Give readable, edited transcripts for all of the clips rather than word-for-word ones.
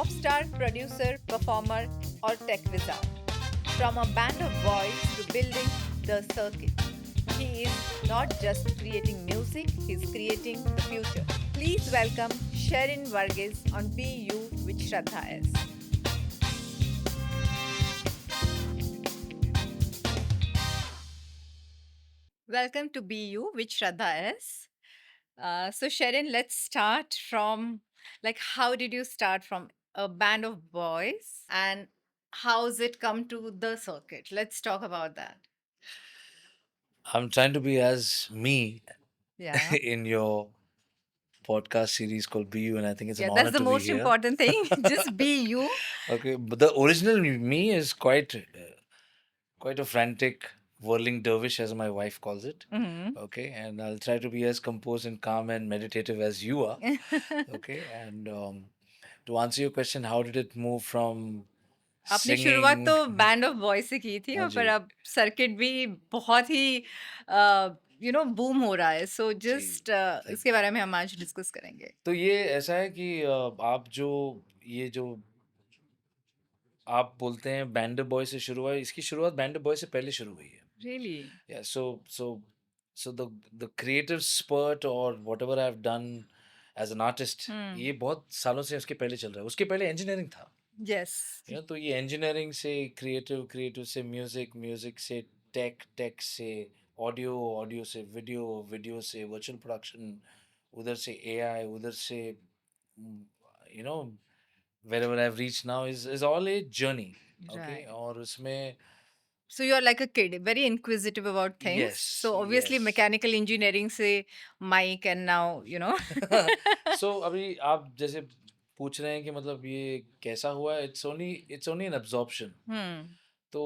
pop star, producer, performer, or tech wizard. From a band of boys to building the circuit, he is not just creating music, he's creating the future. Please welcome Sherin Varghese on Be You with Shraddha S. Welcome to Be You with Shraddha S. So Sherin, let's start from like how did you start from a band of boys and how's it come to the circuit? Let's talk about that. I'm trying to be as me Yeah. in your podcast series called Be You, and I think it's an Yeah, that's honor the to be most here. important thing. Just be you. Okay, but the original me is quite a frantic, whirling dervish, as my wife calls it. Mhm. Okay, and I'll try to be as composed and calm and meditative as you are. Okay, and to answer your question, how did it move from आपने शुरुआत तो singing? Band of boys से की थी हाँ और फिर जी, अब सर्किट भी बहुत ही बूम हो रहा है सो जी, जस्ट थैंक इसके यू। बारे में हम आज डिस्कस करेंगे. तो ये ऐसा है कि आप जो ये जो आप बोलते हैं बैंड बॉय से शुरू हुआ, इसकी शुरुआत बैंड बॉय से पहले शुरू हुई है। Really. Yeah so the creative spurt और whatever I have done as an artist, hmm. ये बहुत सालों से उसके पहले चल रहा है। उसके पहले इंजीनियरिंग था। यस. तो ये इंजीनियरिंग से क्रिएटिव, क्रिएटिव से म्यूजिक, म्यूजिक से टेक, टेक से ऑडियो, ऑडियो से वीडियो, वीडियो से वर्चुअल प्रोडक्शन, उधर से एआई, उधर से you know wherever I've reached now is all a journey. Okay, right. और उसमें So you are like a kid, very inquisitive about things. yes, So obviously yes. mechanical engineering say Mike and now. So अभी आप जैसे पूछ रहे हैं कि मतलब ये कैसा हुआ, it's only an absorption. Hmm. तो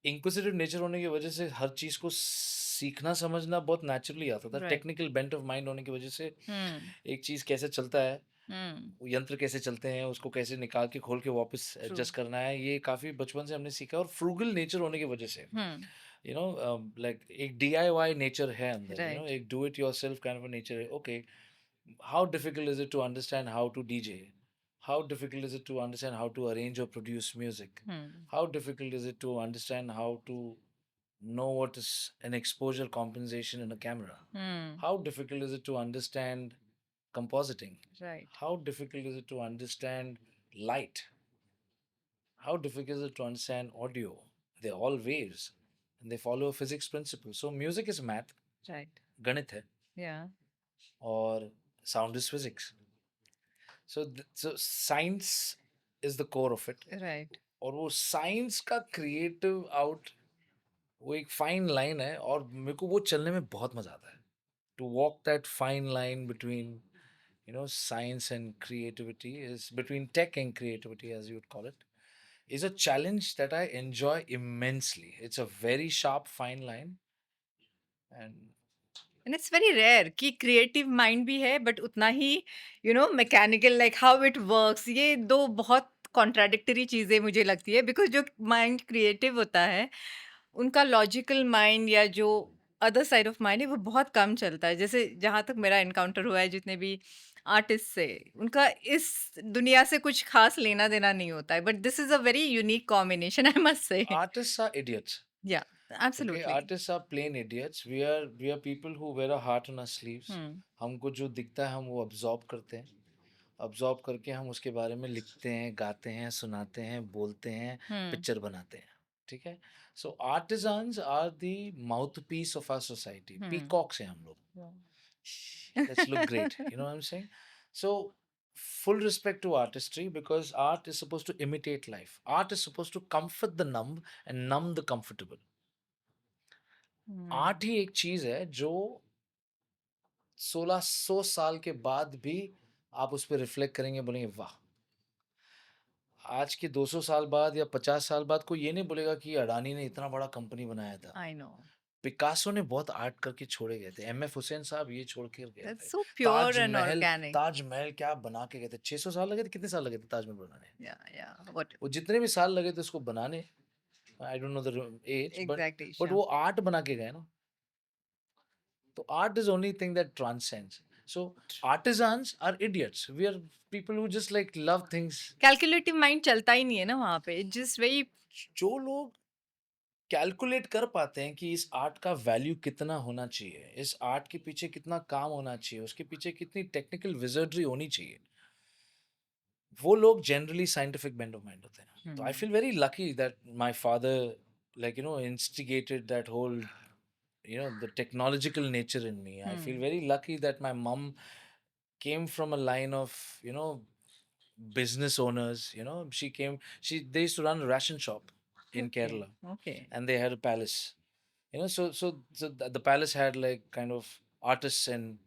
इंक्विजिटिव नेचर होने की वजह से हर चीज को सीखना समझना बहुत नेचुरली आता था। Right. Technical bent of mind होने की वजह से Hmm. एक चीज कैसे चलता है, Hmm. वो यंत्र कैसे चलते हैं, उसको कैसे निकाल के खोल के वापस True. एडजस्ट करना है, ये काफी बचपन से हमने सीखा। और फ्रूगल नेचर होने की वजह से Hmm. लाइक एक डीआईवाई नेचर है अंदर, Right. एक do it yourself kind of nature है। Okay, how difficult is it to understand how to DJ? How difficult is it to understand how to arrange or produce music? Hmm. How difficult is it to understand how to know what is an exposure compensation in a camera? Hmm. How difficult is it to understand compositing? Right. How difficult is it to understand light? How difficult is it to understand audio? They're all waves and they follow a physics principle. So music is math, Right. ganit hai, Yeah. or sound is physics. So science is the core of it. Right. और वो science का creative out, वो एक fine line है और मेरे को वो चलने में बहुत मजा आता है। To walk that fine line between science and creativity, is between tech and creativity, as you would call it, is a challenge that I enjoy immensely. It's a very sharp fine line, and and it's very rare कि creative mind भी है but उतना ही mechanical like how it works ये दो बहुत contradictory चीज़ें मुझे लगती है बिकॉज जो माइंड क्रिएटिव होता है उनका लॉजिकल माइंड या जो अदर साइड ऑफ माइंड है वो बहुत कम चलता है जैसे जहाँ तक मेरा इनकाउंटर हुआ है जितने भी आर्टिस्ट से उनका इस दुनिया से कुछ खास लेना देना नहीं होता है but this is a very unique combination I must say. artists are idiots. या. Okay, absolutely. artists are plain idiots. We are people who wear a heart on our sleeves. हम्म. हमको जो दिखता है हम वो absorb करते हैं। absorb करके हम उसके बारे में लिखते हैं, गाते हैं, सुनाते हैं, बोलते हैं, हम्म. पिक्चर बनाते हैं। ठीक है? So artisans are the mouthpiece of our society. Hmm. Peacocks हैं हम लोग। Let's look great. You know what I'm saying? So full respect to artistry, because art is supposed to imitate life. Art is supposed to comfort the numb and numb the comfortable. Hmm. Art ही एक चीज है जो 1600 साल के बाद भी आप उस पर रिफ्लेक्ट करेंगे, बोलेंगे वाह। आज के 200 साल बाद या 50 साल बाद कोई ये नहीं बोलेगा कि अडानी ने इतना बड़ा कंपनी बनाया था। I know. पिकासो ने बहुत आर्ट करके छोड़े गए थे, एमएफ हुसैन साहब ये छोड़ के गए थे। That's so pure and Taj Mahal, organic. Taj Mahal क्या बना के गए थे। 600 साल लगे थे, कितने साल लगे थे ताजमहल बनाने? Yeah, yeah. What वो जितने भी साल लगे थे उसको बनाने, I don't know the age, exact but Asia? वो आर्ट बना के गए ना। तो art is only thing that transcends. So artisans are idiots. We are people who just like love things. Calculative mind चलता ही नहीं है ना वहाँ पे, इट्स जस्ट वेरी जो लोग कैलकुलेट कर पाते हैं कि इस आर्ट का वैल्यू कितना होना चाहिए, इस आर्ट के पीछे कितना काम होना चाहिए, उसके पीछे कितनी टेक्निकल विजर्डरी होनी चाहिए, वो लोग generally scientific bend of mind होते हैं. तो I feel very lucky that my father like instigated that whole the technological nature in me. I feel very lucky that my mom came from a line of business owners. They used to run a ration shop in okay, Kerala, okay, and they had a palace. The palace had like kind of artists and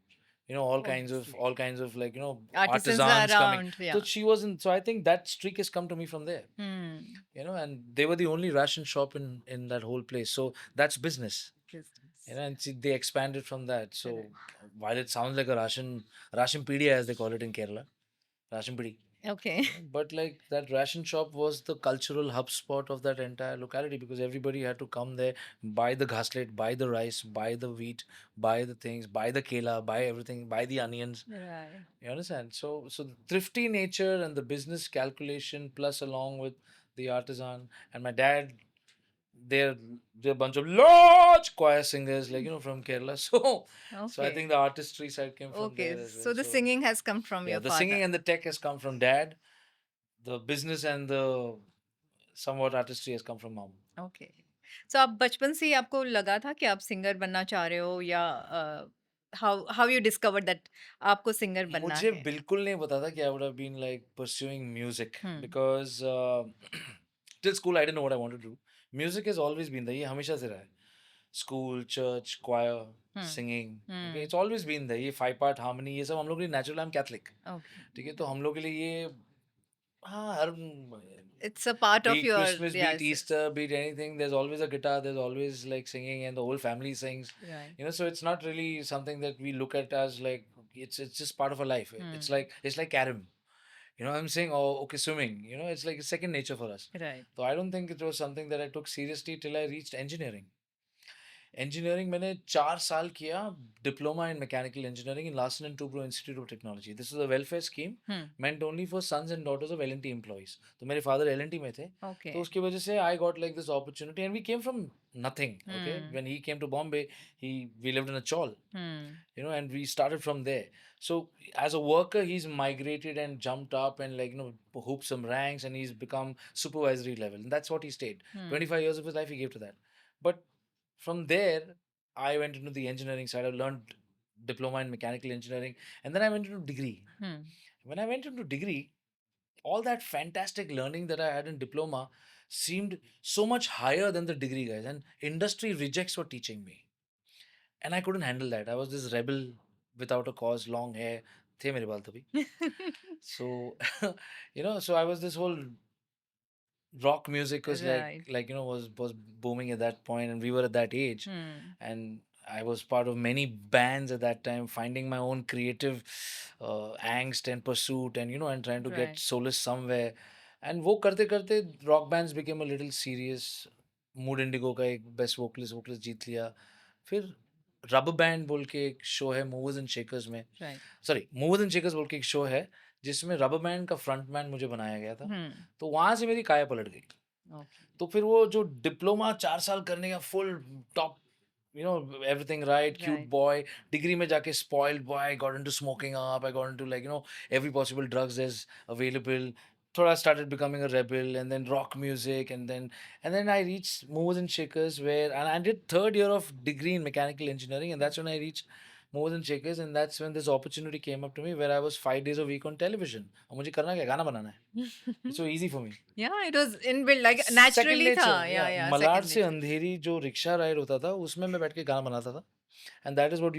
obviously all kinds of like artisans artisans coming. Around या So she wasn't. So I think that streak has come to me from there. hmm And they were the only ration shop in that whole place. So that's business. business And see, they expanded from that. So correct while it sounds like a ration pidi as they call it in Kerala, ration pidi. Okay But like that ration shop was the cultural hub spot of that entire locality, because everybody had to come there, buy the ghaslet, buy the rice, buy the wheat, buy the things, buy the kela, buy everything, buy the onions. Right You understand? So the thrifty nature and the business calculation, plus along with the artisan, and my dad, they're they're a bunch of large choir singers, like from Kerala. So I okay think the artistry side came from okay there as well. So the So singing has come from yeah, your the singing father and the tech has come from dad. The business and the somewhat artistry has come from mom. Okay so आप बचपन से ही आपको लगा था कि आप singer बनना चाह रहे हो या how how you discover that आपको सिंगर बनना मुझे है बिल्कुल नहीं पता था कि I would have been like pursuing music, hmm because till school I didn't know what I wanted to do. Music has always been there. ये हमेशा से रहा है. School, church, choir, hmm singing. Okay, hmm it's always been there. ये 5 part harmony ये सब हम लोग के लिए natural. I'm Catholic. ओके ठीक है, तो हम लोग के लिए ये हाँ हर it's a part be of it your Christmas, be it yes Easter, be it anything, there's always a guitar, there's always like singing, and the whole family sings. Right So it's not really something that we look at as like it's just part of our life. It's like carom. I'm saying, oh, okay, swimming. It's like second nature for us. Right So I don't think it was something that I took seriously till I reached engineering. Engineering मैंने 4 साल किया, diploma in mechanical engineering in Larsen and Toubro Institute of Technology. This is a welfare scheme hmm meant only for sons and daughters of L&T employees. तो मेरे father L&T में थे, okay तो उसकी वजह से I got like this opportunity, and we came from nothing. Okay, hmm when he came to Bombay, we lived in a chawl, hmm and we started from there. So as a worker, he's migrated and jumped up and like hooped some ranks, and he's become supervisory level, and that's what he stayed. Hmm 25 years of his life he gave to that. But from there, I went into the engineering side. I learned diploma in mechanical engineering, and then I went into degree. Hmm When I went into degree, all that fantastic learning that I had in diploma seemed so much higher than the degree guys, and industry rejects were teaching me, and I couldn't handle that. I was this rebel without a cause, long hair. थे मेरे बाल तभी. So, so I was this whole rock music was right was booming at that point, and we were at that age, hmm and I was part of many bands at that time, finding my own creative angst and pursuit, and trying to get right solace somewhere. And वो करते करते rock bands became a little serious. Mood Indigo का एक best vocalist जीत लिया. फिर रब band बोल के एक शो है मूवर्स एंड शेकर्स में, right sorry movers and shakers बोल के एक शो है जिसमें रब बैंड का फ्रंटमैन मुझे बनाया गया था. हम्म तो वहाँ से मेरी काया पलट गई. ओके तो फिर वो जो डिप्लोमा 4 साल करने का full top, everything right, cute right boy, degree में जाके spoiled boy, got into smoking up, I got into like every possible drugs is available. थोड़ा started becoming a rebel, and then rock music, and then I reached movers and shakers, and I did third year of degree in mechanical engineering, and that's when I reached movers and shakers, and that's when this opportunity came up to me where I was 5 days a week on television. और मुझे करना क्या, गाना बनाना है. It's so easy for me. Yeah, it was inbuilt, like second naturally था. Nature. Yeah, या yeah, Malad second से nature. अंधेरी जो रिक्शा राइड होता था उसमें मैं बैठ के गाना बनाता था, and that is what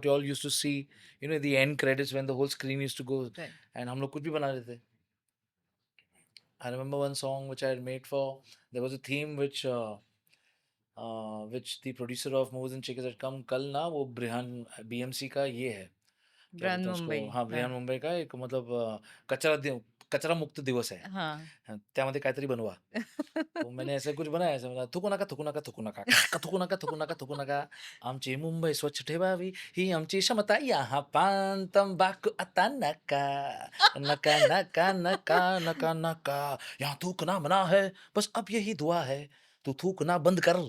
you all used to see, the end credits when the whole screen used to go, Right. And हम लोग कुछ भी बना लेते थे. I remember one song which I had made for, there was a theme which the producer of Moves and Shakers had come कल ना, वो ब्रिहान बीएमसी का ये है, क्या Brand बोलते हैं Mumbai. उसको, हाँ हाँ. ब्रिहान मुंबई का एक मतलब कचरा कचरा मुक्त दिवस आहे. हाँ. त्यामध्ये काहीतरी बनवा. तो मैंने ऐसा कुछ बनाया, ऐसा बना, थुकू नका, थुकू नका, थुकू नका, का थुकू नका, थुकू नका, थुकू नका. आमची मुंबई स्वच्छ ठेवावी ही आमची क्षमता. यहाँ पान तंबाखू आता नका. नका, नका, नका, नका, नका. यहाँ थूकना मना है. बस अब यही दुआ है. तू थूकना बंद कर.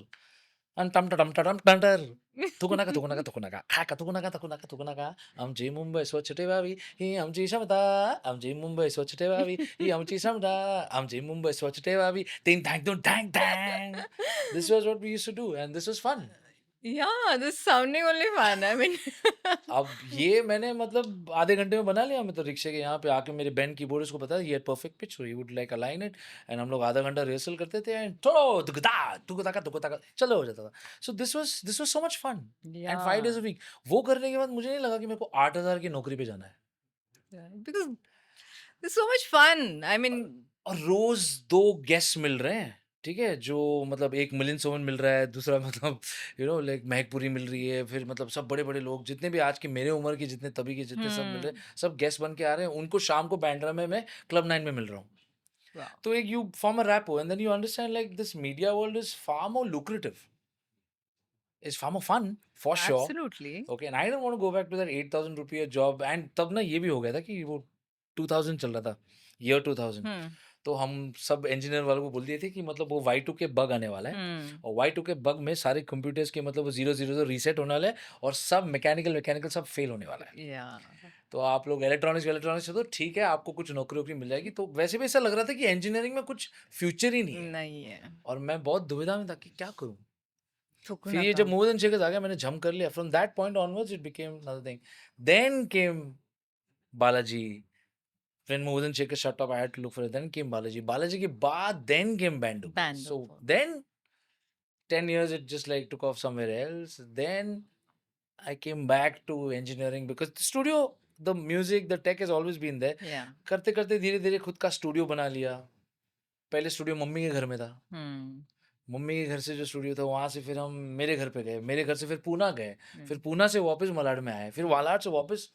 अन टम टम टम टम टर. थुकू नका, थुकू नका, थुकू नका. खा का थुकू नका, थुकू नका, थुकू नका. आमची मुंबई स्वच्छ ठेवावी ही आमची क्षमता. आमची मुंबई स्वच्छ ठेवावी ही आमची क्षमता. आमची मुंबई स्वच्छ ठेवावी. Ding dang dong dang dang. This was what we used to do and this was fun. Yeah, this is sounding only fun. I mean, अब ये मैंने मतलब आधे घंटे में बना लिया. मैं तो रिक्शे के यहाँ पे आके मेरे बैंड कीबोर्डिस्ट को पता है ये perfect pitch, so he would like align it and हम लोग आधा घंटा रिहर्सल करते थे एंड चलो दुगदा दुगदा का दुगदा का चलो हो जाता था. So this was so much fun and 5 yeah, days a week. वो करने के बाद मुझे नहीं लगा कि मेरे को 8,000 की नौकरी पे जाना है. yeah, because it's so much fun. I mean, और रोज 2 गेस्ट मिल रहे हैं, ठीक है? जो मतलब एक मिलिंद सोमन मिल रहा है, दूसरा मतलब लाइक महकपुरी मिल रही है, फिर मतलब सब बड़े-बड़े लोग जितने भी आज के मेरे उम्र के जितने तभी के जितने सब मिल रहे hmm, हैं, सब गेस्ट बन के आ रहे हैं. उनको शाम को बैंड्रा में मैं क्लब 9 में मिल रहा हूँ. wow, तो एक you form a rapport and then you understand like this media world is far more lucrative, is far more fun for sure. absolutely. Okay and I don't want to go back to that 8,000 रुपया job. And तब ना ये भी हो गया था कि वो 2000 चल रहा था, ईयर 2000. Hmm, तो हम सब इंजीनियर वालों को बोल दिए थे कि मतलब वो Y2K बग आने वाला है hmm, और Y2K बग में सारे कंप्यूटर्स के मतलब वो 000 रीसेट होने वाला है और सब मैकेनिकल मैकेनिकल सब फेल होने वाला है. yeah, तो आप लोग इलेक्ट्रॉनिक्स इलेक्ट्रॉनिक्स से तो ठीक है, आपको कुछ नौकरी वोकरी मिल जाएगी. तो वैसे भी ऐसा लग रहा था कि इंजीनियरिंग में कुछ फ्यूचर ही नहीं है नहीं है. और मैं बहुत दुविधा में था कि क्या करूं. फिर ये Fukunaga. जब मोर देन शेकर्स आ गया मैंने जंप कर लिया. From that point onwards it became another thing. Then came Balaji. When More Than Shakers shut up, I had to look for it. Then came Balaji. Balaji के बाद then came Band of Boys. Band So of Boys. then 10 years it just like took off somewhere else. Then I came back to engineering because the studio, the music, the tech has always been there. Yeah. करते करते धीरे धीरे खुद का studio बना लिया. पहले studio mummy के घर में था. Hmm, मम्मी के घर से जो स्टूडियो था वहाँ से फिर हम मेरे घर पे गए. मेरे घर से फिर पूना गए. फिर hmm, पूना से वापस मलाड में आए. फिर वालाड से वापस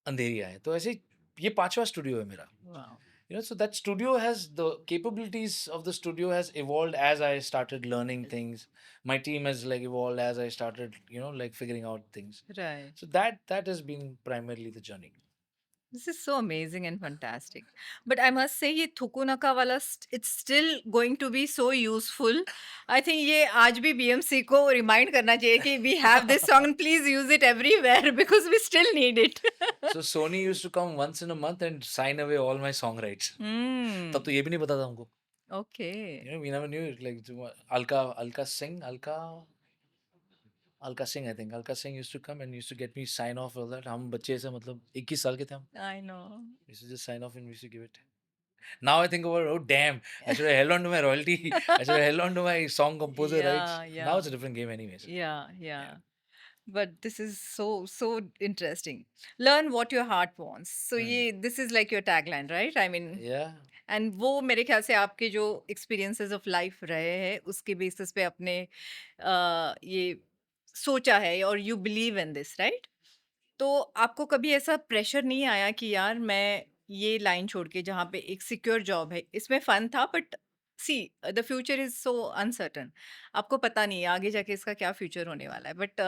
अंधेरी आए. तो ऐसे ही ये पांचवा स्टूडियो है मेरा. wow. So that studio has the capabilities of the studio has evolved as I started learning things. My team has like evolved as I started like figuring out things. Right. So that has been primarily the journey. This is so amazing and fantastic. But I must say, ये थुकुनका वाला it's still going to be so useful. I think ये आज भी BMC को remind करना चाहिए कि we have this song and please use it everywhere because we still need it. So Sony used to come once in a month and sign away all my song rights. तब Hmm. तो ये भी नहीं पता था हमको. Okay. We never knew it. Like Alka Singh, I think. Alka Singh used to come and used to get me sign off all that. हम बच्चे से मतलब 21 साल के थे हम. I know. We used to just sign off and we used to give it. Now I think about, oh damn, I should have held on to my royalty. I should have held on to my song composer rights. Yeah, Now yeah. it's a different game, anyways. Yeah, Yeah. yeah. But this is so interesting. Learn what your heart wants. So Hmm. ये this is like your tagline, right? I mean, Yeah. And वो मेरे ख्याल से आपके जो experiences of life रहे हैं उसके बेसिस पे अपने ये सोचा है और you believe in this right. तो आपको कभी ऐसा प्रेशर नहीं आया कि यार मैं ये लाइन छोड़ के जहाँ पे एक सिक्योर जॉब है इसमें फन था but see the future is so uncertain. आपको पता नहीं है आगे जाके इसका क्या फ्यूचर होने वाला है but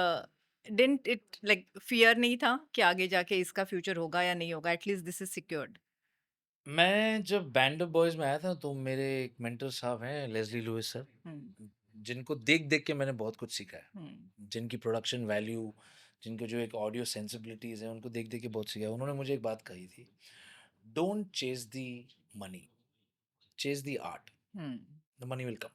didn't it like fear नहीं था कि आगे जाके इसका फ्यूचर होगा या नहीं होगा एटलीस्ट दिस इज सिक्योर्ड. मैं जब बैंड ऑफ बॉयज में आया था तो मेरे एक मेंटर साहब हैं लेस्ली लुइस सर, जिनको देख देख के मैंने बहुत कुछ सीखा है. जिनकी प्रोडक्शन वैल्यू, जिनको जो एक ऑडियो सेंसिबिलिटीज है उनको देख देख के बहुत सीखा है. उन्होंने मुझे एक बात कही थी, don't chase the money, chase the art, the money will come.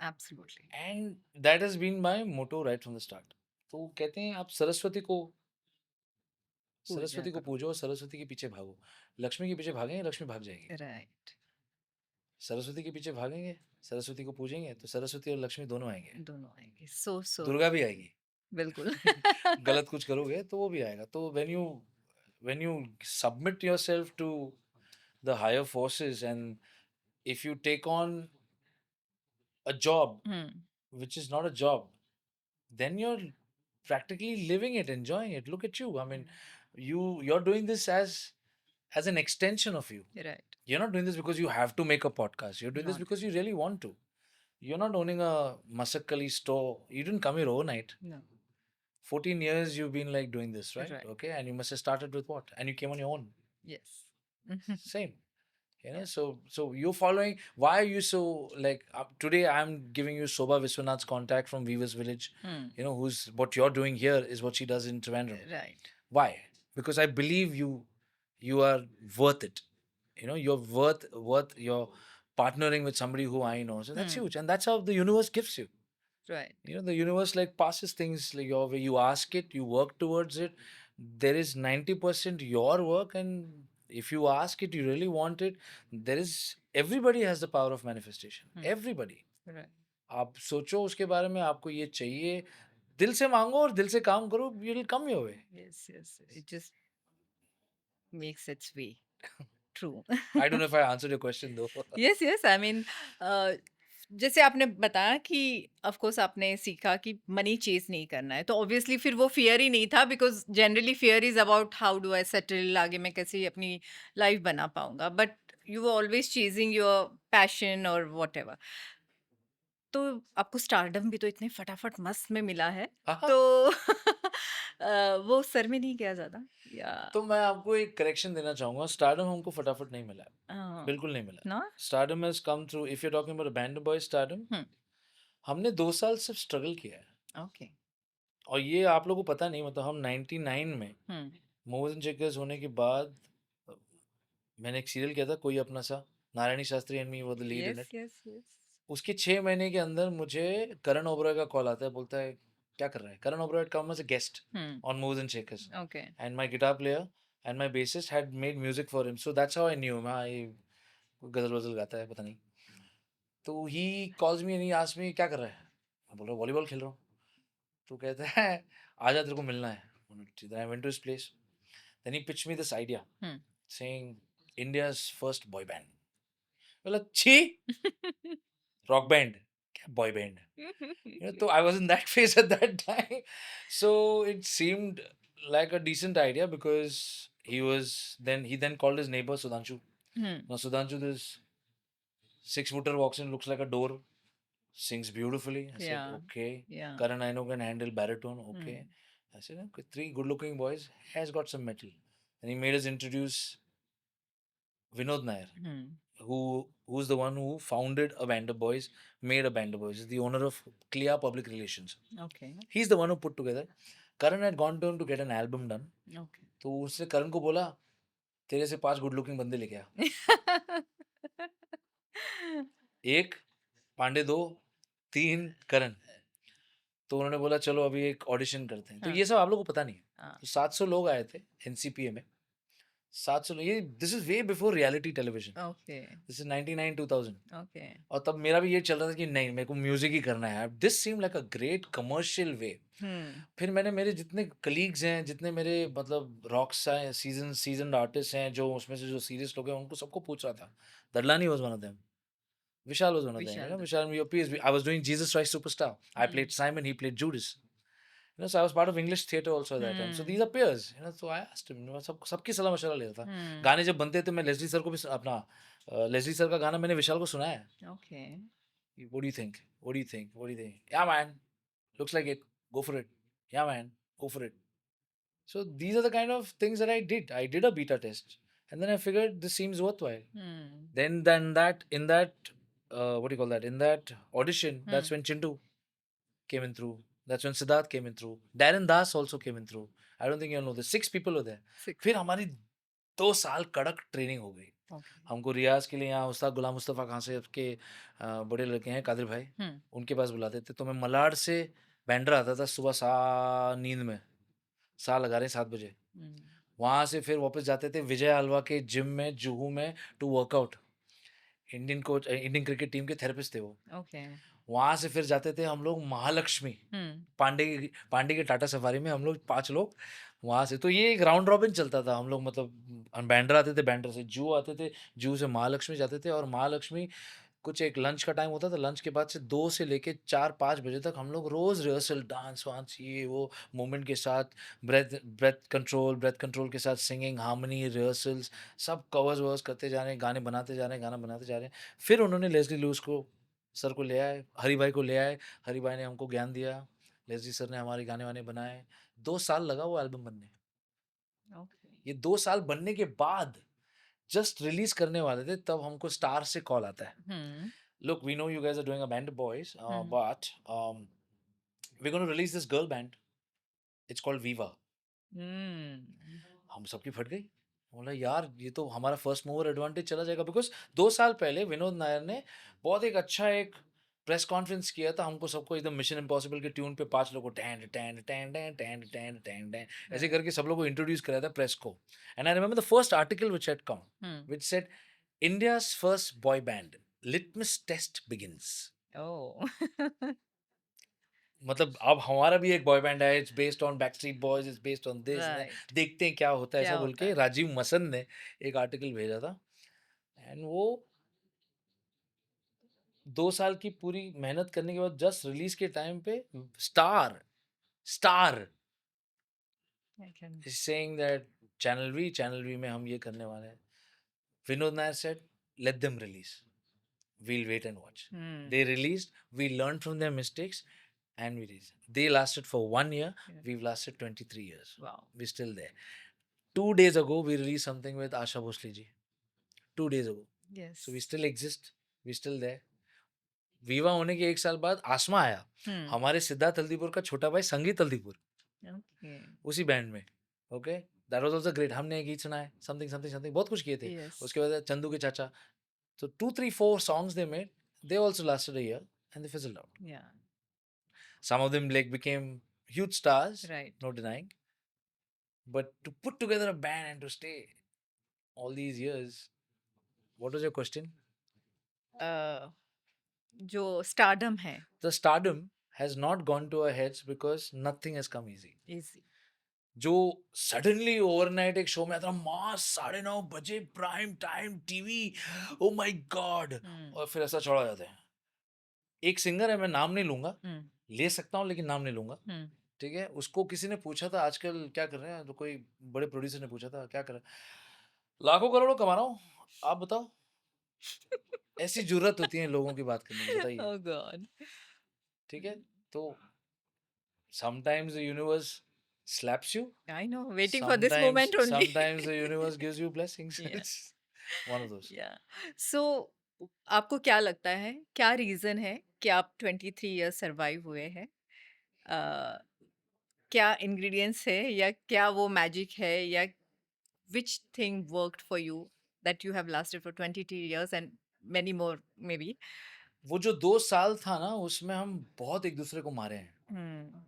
Absolutely. And that has been my motto right from the start. तो कहते हैं आप पूजा सरस्वती को करो. पूजो और सरस्वती के पीछे भागो. लक्ष्मी के पीछे भागेंगे, लक्ष्मी भाग जाएगी. राइट. सरस्वती के पीछे भागेंगे, सरस्वती को पूजेंगे तो सरस्वती और लक्ष्मी दोनों आएंगे. दोनों आएंगे. सो दुर्गा भी आएगी. बिल्कुल. गलत कुछ करोगे तो वो भी आएगा. तो when you submit yourself to the higher forces and if you take on a job which is not a job, then you're practically living it, enjoying it. Look at you. I mean, you're doing this as an extension of you. Right. You're not doing this because you have to make a podcast. You're doing this Not because you really want to. You're not owning a Masakali store. You didn't come here overnight. no. 14 years you've been like doing this, right? Right. Okay. And you must have started with what? And you came on your own. Yes. Same. Yeah. So you're following. Why are you so like today? I'm giving you Sobha Viswanath's contact from Weavers Village. Hmm. Who's what you're doing here is what she does in Trivandrum. Right. Why? Because I believe you are worth it. You're worth your partnering with somebody who I know. So that's Hmm. huge, and that's how the universe gives you. Right. The universe like passes things like your way. You ask it, you work towards it. There is 90% your work, and if you ask it, you really want it. There is everybody has the power of manifestation. Hmm. Everybody. Right. आप सोचो उसके बारे में आपको ये चाहिए दिल से मांगो और दिल से काम करो you will come your way. Yes. Yes. It just makes its way. True. I don't know if I answered your question though. Yes yes I mean जैसे आपने बताया कि ऑफ कोर्स आपने सीखा कि मनी चेज नहीं करना है तो ऑब्वियसली फिर वो फियर ही नहीं था because generally fear is about how do I settle आगे मैं कैसे अपनी लाइफ बना पाऊंगा but you are always chasing your passion और वॉट एवर तो आपको स्टारडम भी तो इतने फटाफट मस्त में मिला है तो वो सर में नहीं गया ज्यादा या तो मैं आपको एक करेक्शन देना चाहूंगा स्टारडम हमको फटाफट नहीं मिला है बिल्कुल नहीं मिला ना stardom has come through if you talking about band boy stardom हमने 2 साल सिर्फ स्ट्रगल किया है ओके और ये आप लोगों को पता नहीं मतलब हम 99 में मोहन चेकर्स होने के बाद अ, मैंने एक सीरियल किया था कोई अपना सा नारायणी शास्त्री एंड मी वो the lead in yes it yes yes उसके 6 महीने के अंदर मुझे करण ओबरॉय का कॉल आता है बोलता है क्या कर रहा है Karan Oberoi come as a guest on Moves and Shakers. Okay And my guitar player and my bassist had made music for him. So that's how I knew him. हाँ ये गजल वजल गाता है पता नहीं तो he calls me and he asks मी क्या कर रहा है मैं बोल रहा हूँ वॉलीबॉल खेल रहा हूँ तो कहता है आजा तेरे को मिलना है then I went to his place then he pitched me this idea saying India's first boy band बोला छी rock band क्या boy band so I was in that phase at that time so it seemed like a decent idea because he then called his neighbor Sudhanshu now Sudhanshu this 6-footer walks in looks like a door sings beautifully I said Yeah. okay Yeah. Karan I know can handle baritone okay I said okay, 3 good-looking boys has got some metal and he made us introduce Vinod Nair who's the one who founded a band of boys made a band of boys is the owner of Clear Public Relations Okay. he's the one who put together Karan had gone to him to get an album done Okay. तो उसने करण को बोला तेरे से 5 good looking बंदे लेके आ एक पांडे 2 3 करण तो उन्होंने बोला चलो अभी एक ऑडिशन करते हैं तो हाँ. ये सब आप लोगों को पता नहीं है हाँ. तो 700 लोग आए थे एनसीपीए में 700 ये this is way before reality television Okay. This is 99 2000 Okay. और तब मेरा भी ये चल रहा था कि नहीं मेरे को म्यूजिक ही करना है this seem like a great commercial way फिर मैंने मेरे जितने कलीग्स हैं जितने मेरे मतलब रॉक्स हैं सीजन आर्टिस्ट हैं जो उसमें से जो सीरियस लोग हैं उनको सबको पूछ रहा था Dadlani was one of them Vishal was one of them. Vishal. Vishal and your peers. I was doing Jesus Christ Superstar. I played Simon. He played Judas. So I was part of English theatre also at that time. So these are peers. So I asked him. सबकी सलाह मशवरा लेता था. गाने जब बनते थे मैं लेस्ली सर को भी अपना लेस्ली सर का गाना मैंने विशाल को सुनाया. Okay. What do you think? What do you think? What do you think? Yeah man, looks like it. Go for it. Yeah man, go for it. So these are the kind of things that I did. I did a beta test, and then I figured this seems worthwhile. Then that in that what do you call that? In that audition, that's when Chintu came in through. That's when Siddharth came in through. Darren Das also came in through. I don't think you know this. 6 people were there. 6. फिर हमारी 2 साल कड़क training हो गई. Okay. हमको रियाज के लिए यहाँ उस्ताद गुलाम मुस्तफ़ा खान से के बड़े लड़के हैं कादिर भाई उनके पास बुलाते थे तो मैं मलाड से बैंड्रा आता था सुबह नींद में लगा रहे 7 बजे वहाँ से फिर वापस जाते थे विजय हलवा के जिम में जुहू में to workout Indian cricket team के थेरेपिस्ट थे वो Okay. वहाँ से फिर जाते थे हम लोग महालक्ष्मी पांडे के टाटा सफारी में हम लोग 5 लोग वहाँ से तो ये एक राउंड रॉबिन चलता था हम लोग मतलब बैंड्रा आते थे बैंड्रा से जू आते थे जू से महालक्ष्मी जाते थे और महालक्ष्मी कुछ एक लंच का टाइम होता था, लंच के बाद से 2 से लेके 4-5 बजे तक हम लोग रोज़ रिहर्सल, डांस वांस, ये वो मूवमेंट के साथ, ब्रेथ कंट्रोल के साथ सिंगिंग, हार्मनी, रिहर्सल्स, सब कवर्स वर्स करते जा रहे हैं, गाने बनाते जा रहे हैं, गाना बनाते जा रहे हैं। फिर उन्होंने लेस्ली लुइस को, सर को ले आए, हरी भाई को ले आए, हरी भाई ने हमको ज्ञान दिया, लेस्ली सर ने हमारे गाने वाने बनाए। 2 साल लगा वो एल्बम बनने। ओके। ये 2 साल बनने के बाद जस्ट रिलीज करने वाले थे, तब हमको स्टार से कॉल आता है, हुँ, look, we know you guys are doing a band of boys, hmm, but we're going to release this girl band. It's called Viva. हुँ, हम सबकी फट गई। बोला यार ये तो हमारा फर्स्ट मूवर एडवांटेज चला जाएगा, बिकॉज 2 साल पहले विनोद नायर ने बहुत एक अच्छा एक प्रेस कॉन्फ्रेंस किया था, हमको सबको एकदम मिशन इम्पॉसिबल के ट्यून पे 5 लोगों को टैन टैन टैन टैन टैन टैन टैन टैन ऐसे राइट, करके सब लोगों को इंट्रोड्यूस कराया था प्रेस को। And I remember the first article which had come, hmm, which said India's first boy band, litmus test begins. Oh! मतलब अब हमारा भी एक बॉय बैंड है, it's based on Backstreet Boys, it's based on this, right, देखते हैं क्या होता है, क्या ऐसा बोल होता के है? राजीव मसन ने एक आर्टिकल भेजा था। एंड वो 2 साल की पूरी मेहनत करने के बाद जस्ट रिलीज के टाइम पे star star I can saying that channel we में हम ये करने वाले हैं। Vinod Nair said let them release, we'll wait and watch. Hmm, They released, we learned from their mistakes, and we released. They lasted for 1 year, yeah, we've lasted 23 years. Wow! We're still there. 2 days ago, we released something with Asha Bhosle ji. 2 days ago. Yes, So we still exist. We're still there. विवा होने के 1 साल बाद आसमा आया, हुँ, हमारे सिद्धार्थ हल्दीपुर का छोटा भाई संगीत हल्दीपुर, ओके, उसी बैंड में। Okay, that was also great. हमने एक गीत सुना है, समथिंग समथिंग समथिंग, बहुत कुछ किए थे। यस, उसके बाद चंदू के चाचा, so 2 3 4 songs they made, they also lasted a year and they fizzled out. या, Some of them like became huge stars, right, no denying. But to put together a band and to stay all these years, what was your question? अ, जो stardom है, The stardom has not gone to our heads because nothing has come easy. Easy, जो suddenly overnight एक show में आता मास 9:30 बजे prime time TV, oh my god, hmm, और फिर ऐसा छोड़ा जाता है। एक सिंगर है, मैं नाम नहीं लूंगा, हुँ, ले सकता हूँ लेकिन नाम नहीं लूंगा। हुँ, ठीक है, उसको किसी ने पूछा था आजकल क्या कर रहे हैं, तो कोई बड़े प्रोड्यूसर ने पूछा था क्या कर रहे हैं, लाखों करोड़ों कमा रहा हूँ, आप बताओ। ऐसी जुर्रत होती है लोगों की बात करने की, बताइए। ओह गॉड! ठीक है, तो sometimes the universe slaps you, I know, waiting for this sometimes moment only. Sometimes the universe gives you blessings. या, इट्स वन ऑफ दोस। या, सो आपको क्या लगता है, क्या रीज़न है कि आप 23 इयर्स सर्वाइव हुए हैं? अ, क्या इंग्रीडिएंट्स है या क्या वो मैजिक है या which thing worked for you that you have lasted for 22 years and many more maybe? वो जो 2 साल था ना, उसमें हम बहुत एक दूसरे को मारे हैं, Hmm.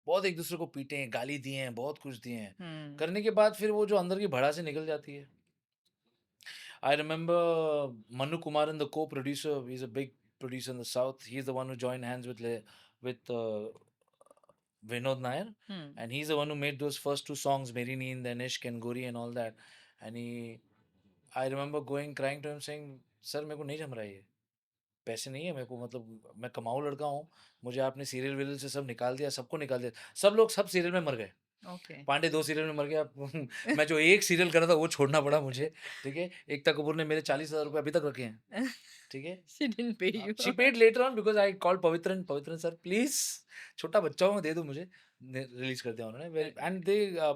बहुत एक दूसरे को पीटे हैं, गाली दिए हैं, बहुत कुछ दिए हैं। Hmm. करने के बाद फिर वो जो अंदर की भड़ास निकल जाती है। I remember Manu Kumaran, the co-producer. He's a big producer in the South. He's the one who joined hands with Vinod Nair, Hmm. and he's the one who made those first 2 songs, Meri Neend and Ishq and Gori and all that. And I remember going crying to him saying, "Sir, मेरे को नहीं जम रहा है ये, पैसे नहीं है मेरे को, मतलब मैं कमाऊ लड़का हूँ, मुझे आपने सीरियल वीरियल से सब निकाल दिया, सबको निकाल दिया, सब लोग सब सीरियल में मर गए, Okay. पांडे 2 सीरियल में मर गया। मैं जो एक सीरियल कर रहा था वो छोड़ना पड़ा मुझे, ठीक है? एकता कपूर ने मेरे 40,000 रुपए अभी तक रखे हैं, ठीक है? She didn't pay you. She paid later on because I called Pavithran, "Pavithran sir please, छोटा बच्चा हूँ, दे दो मुझे।" ने रिलीज़ कर दिया उन्होंने, very Okay. And they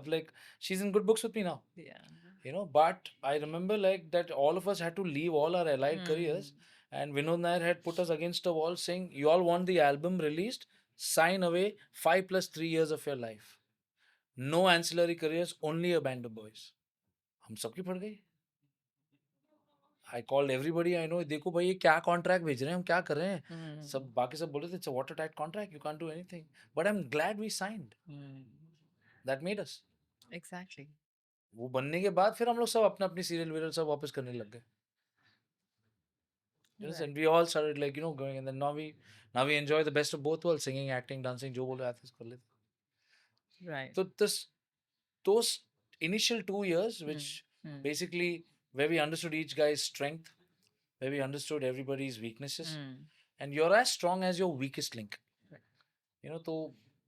like she is in good books with me now, Yeah. you know, but I remember like that all of us had to leave all our allied Hmm. careers, and Vinod Nair had put us against a wall saying, "You all want the album released? Sign away 5 plus 3 years of your life. No ancillary careers, only a band of boys." हम सबकी पड़ गई। I called everybody I know, देखो भाई ये क्या contract भेज रहे हैं, हम क्या कर रहे हैं। Hmm. सब बाकी सब बोले थे, it's a watertight contract, you can't do anything, but I am glad we signed, Hmm. That made us. Exactly. वो बनने के बाद फिर हम लोग सब अपना अपनी सीरियल वीरियल सब वापस करने लग गए। Yes, Right. and we all started like going, and then now we enjoy the best of both worlds, singing, acting, dancing, जो बोले आते कर लेते। Right. So this those initial 2 years, Hmm. which Hmm. basically where we understood each guy's strength, where we understood everybody's weaknesses, Hmm. and you're as strong as your weakest link. तो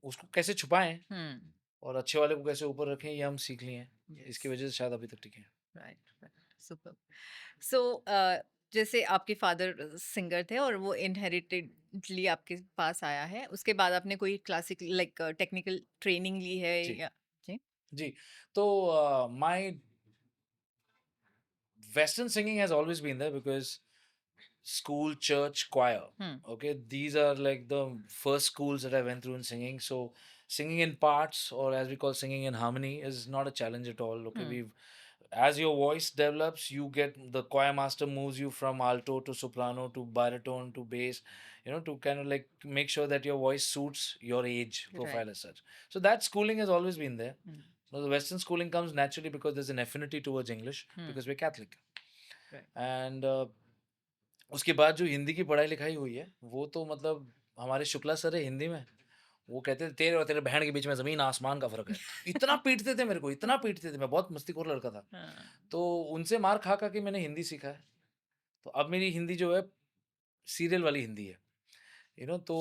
उसको कैसे छुपाएं Hmm. और अच्छे वाले को कैसे ऊपर रखें, ये हम सीख लिए हैं। इसकी Yes. वजह से शायद अभी तक टिके हैं। Right, right, super. सो जैसे आपके फादर सिंगर थे और वो इनहेरिटेडली आपके पास आया है, उसके बाद आपने कोई क्लासिक लाइक टेक्निकल ट्रेनिंग ली है जी, या? जी। जी। तो my Western singing has always been there because school, church, choir. Hmm, Okay, these are like the first schools that I went through in singing. So singing in parts, or as we call singing in harmony, is not a challenge at all. Okay, hmm, we've as your voice develops, you get the choir master moves you from alto to soprano to baritone to bass, to kind of like make sure that your voice suits your age right, profile as such. So that schooling has always been there. Hmm, Now, the Western schooling comes naturally because there's an affinity towards English hmm, because we're Catholic. Right, And उसके बाद जो हिंदी की पढ़ाई लिखाई हुई है, वो तो मतलब हमारे शुक्ला सर है हिंदी में, वो कहते थे तेरे और तेरे बहन के बीच में ज़मीन आसमान का फ़र्क है। इतना पीटते थे मेरे को, इतना पीटते थे, मैं बहुत मस्तीखोर लड़का था। हाँ, तो उनसे मार खा के मैंने हिंदी सीखा है। तो अब मेरी हिंदी जो है सीरियल वाली हिंदी है। तो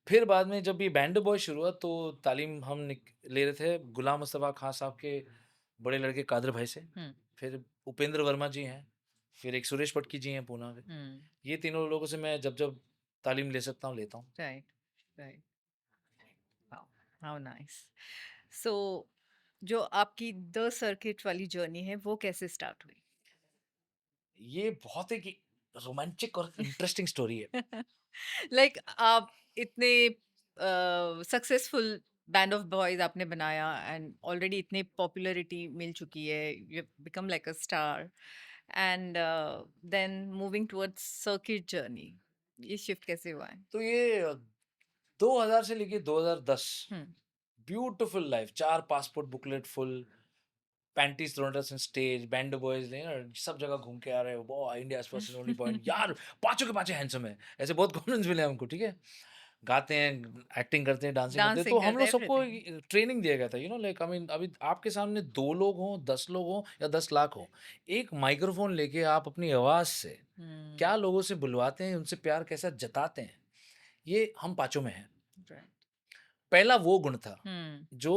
फिर बाद में जब ये बैंड बॉय शुरू हुआ तो तालीम हम ले रहे थे गुलाम मुस्तफ़ा खान साहब के बड़े लड़के कादर भाई से। हुँ, फिर उपेंद्र वर्मा जी हैं, फिर एक सुरेश पटकी जी हैं पूना के। हुँ, ये तीनों लोगों से मैं जब-जब तालीम ले सकता हूँ, लेता हूँ। Right, right, wow! How nice. So जो आपकी द सर्किट वाली जर्नी है, वो कैसे स्टार्ट हुई? ये बहुत एक रोमांचिक और इंटरेस्टिंग स्टोरी है। लाइक आप इतने सक्सेसफुल बैंड ऑफ बॉयज आपने बनाया एंड ऑलरेडी इतने पॉपुलैरिटी मिल चुकी है, you become like a star and then moving towards circuit journey, ये शिफ्ट कैसे हुआ है? तो ये 2000 से लेके 2010 hmm, beautiful life, 4 passport booklet full, panties thrown us on stage, band boys ने सब जगह घूम के आ रहे हो, वाह! India's first and only point यार, पाँचों के पाँचों हैंडसम है। ऐसे बहुत कॉम्प्लीमेंट्स मिले हमको, ठीक है? गाते हैं, एक्टिंग करते हैं, डांसिंग करते हैं, तो डांसिंग हम करते लोग सबको एवरीथिंग। ट्रेनिंग दिया गया था, लाइक आई मीन अभी आपके सामने 2 लोग हों, 10 लोग हों या 10 लाख हों, एक माइक्रोफ़ोन लेके आप अपनी आवाज़ से हम्म, क्या लोगों से बुलवाते हैं, उनसे प्यार कैसा जताते हैं, ये हम पाँचों में है। राइट, पहला वो गुण था, हम्म, जो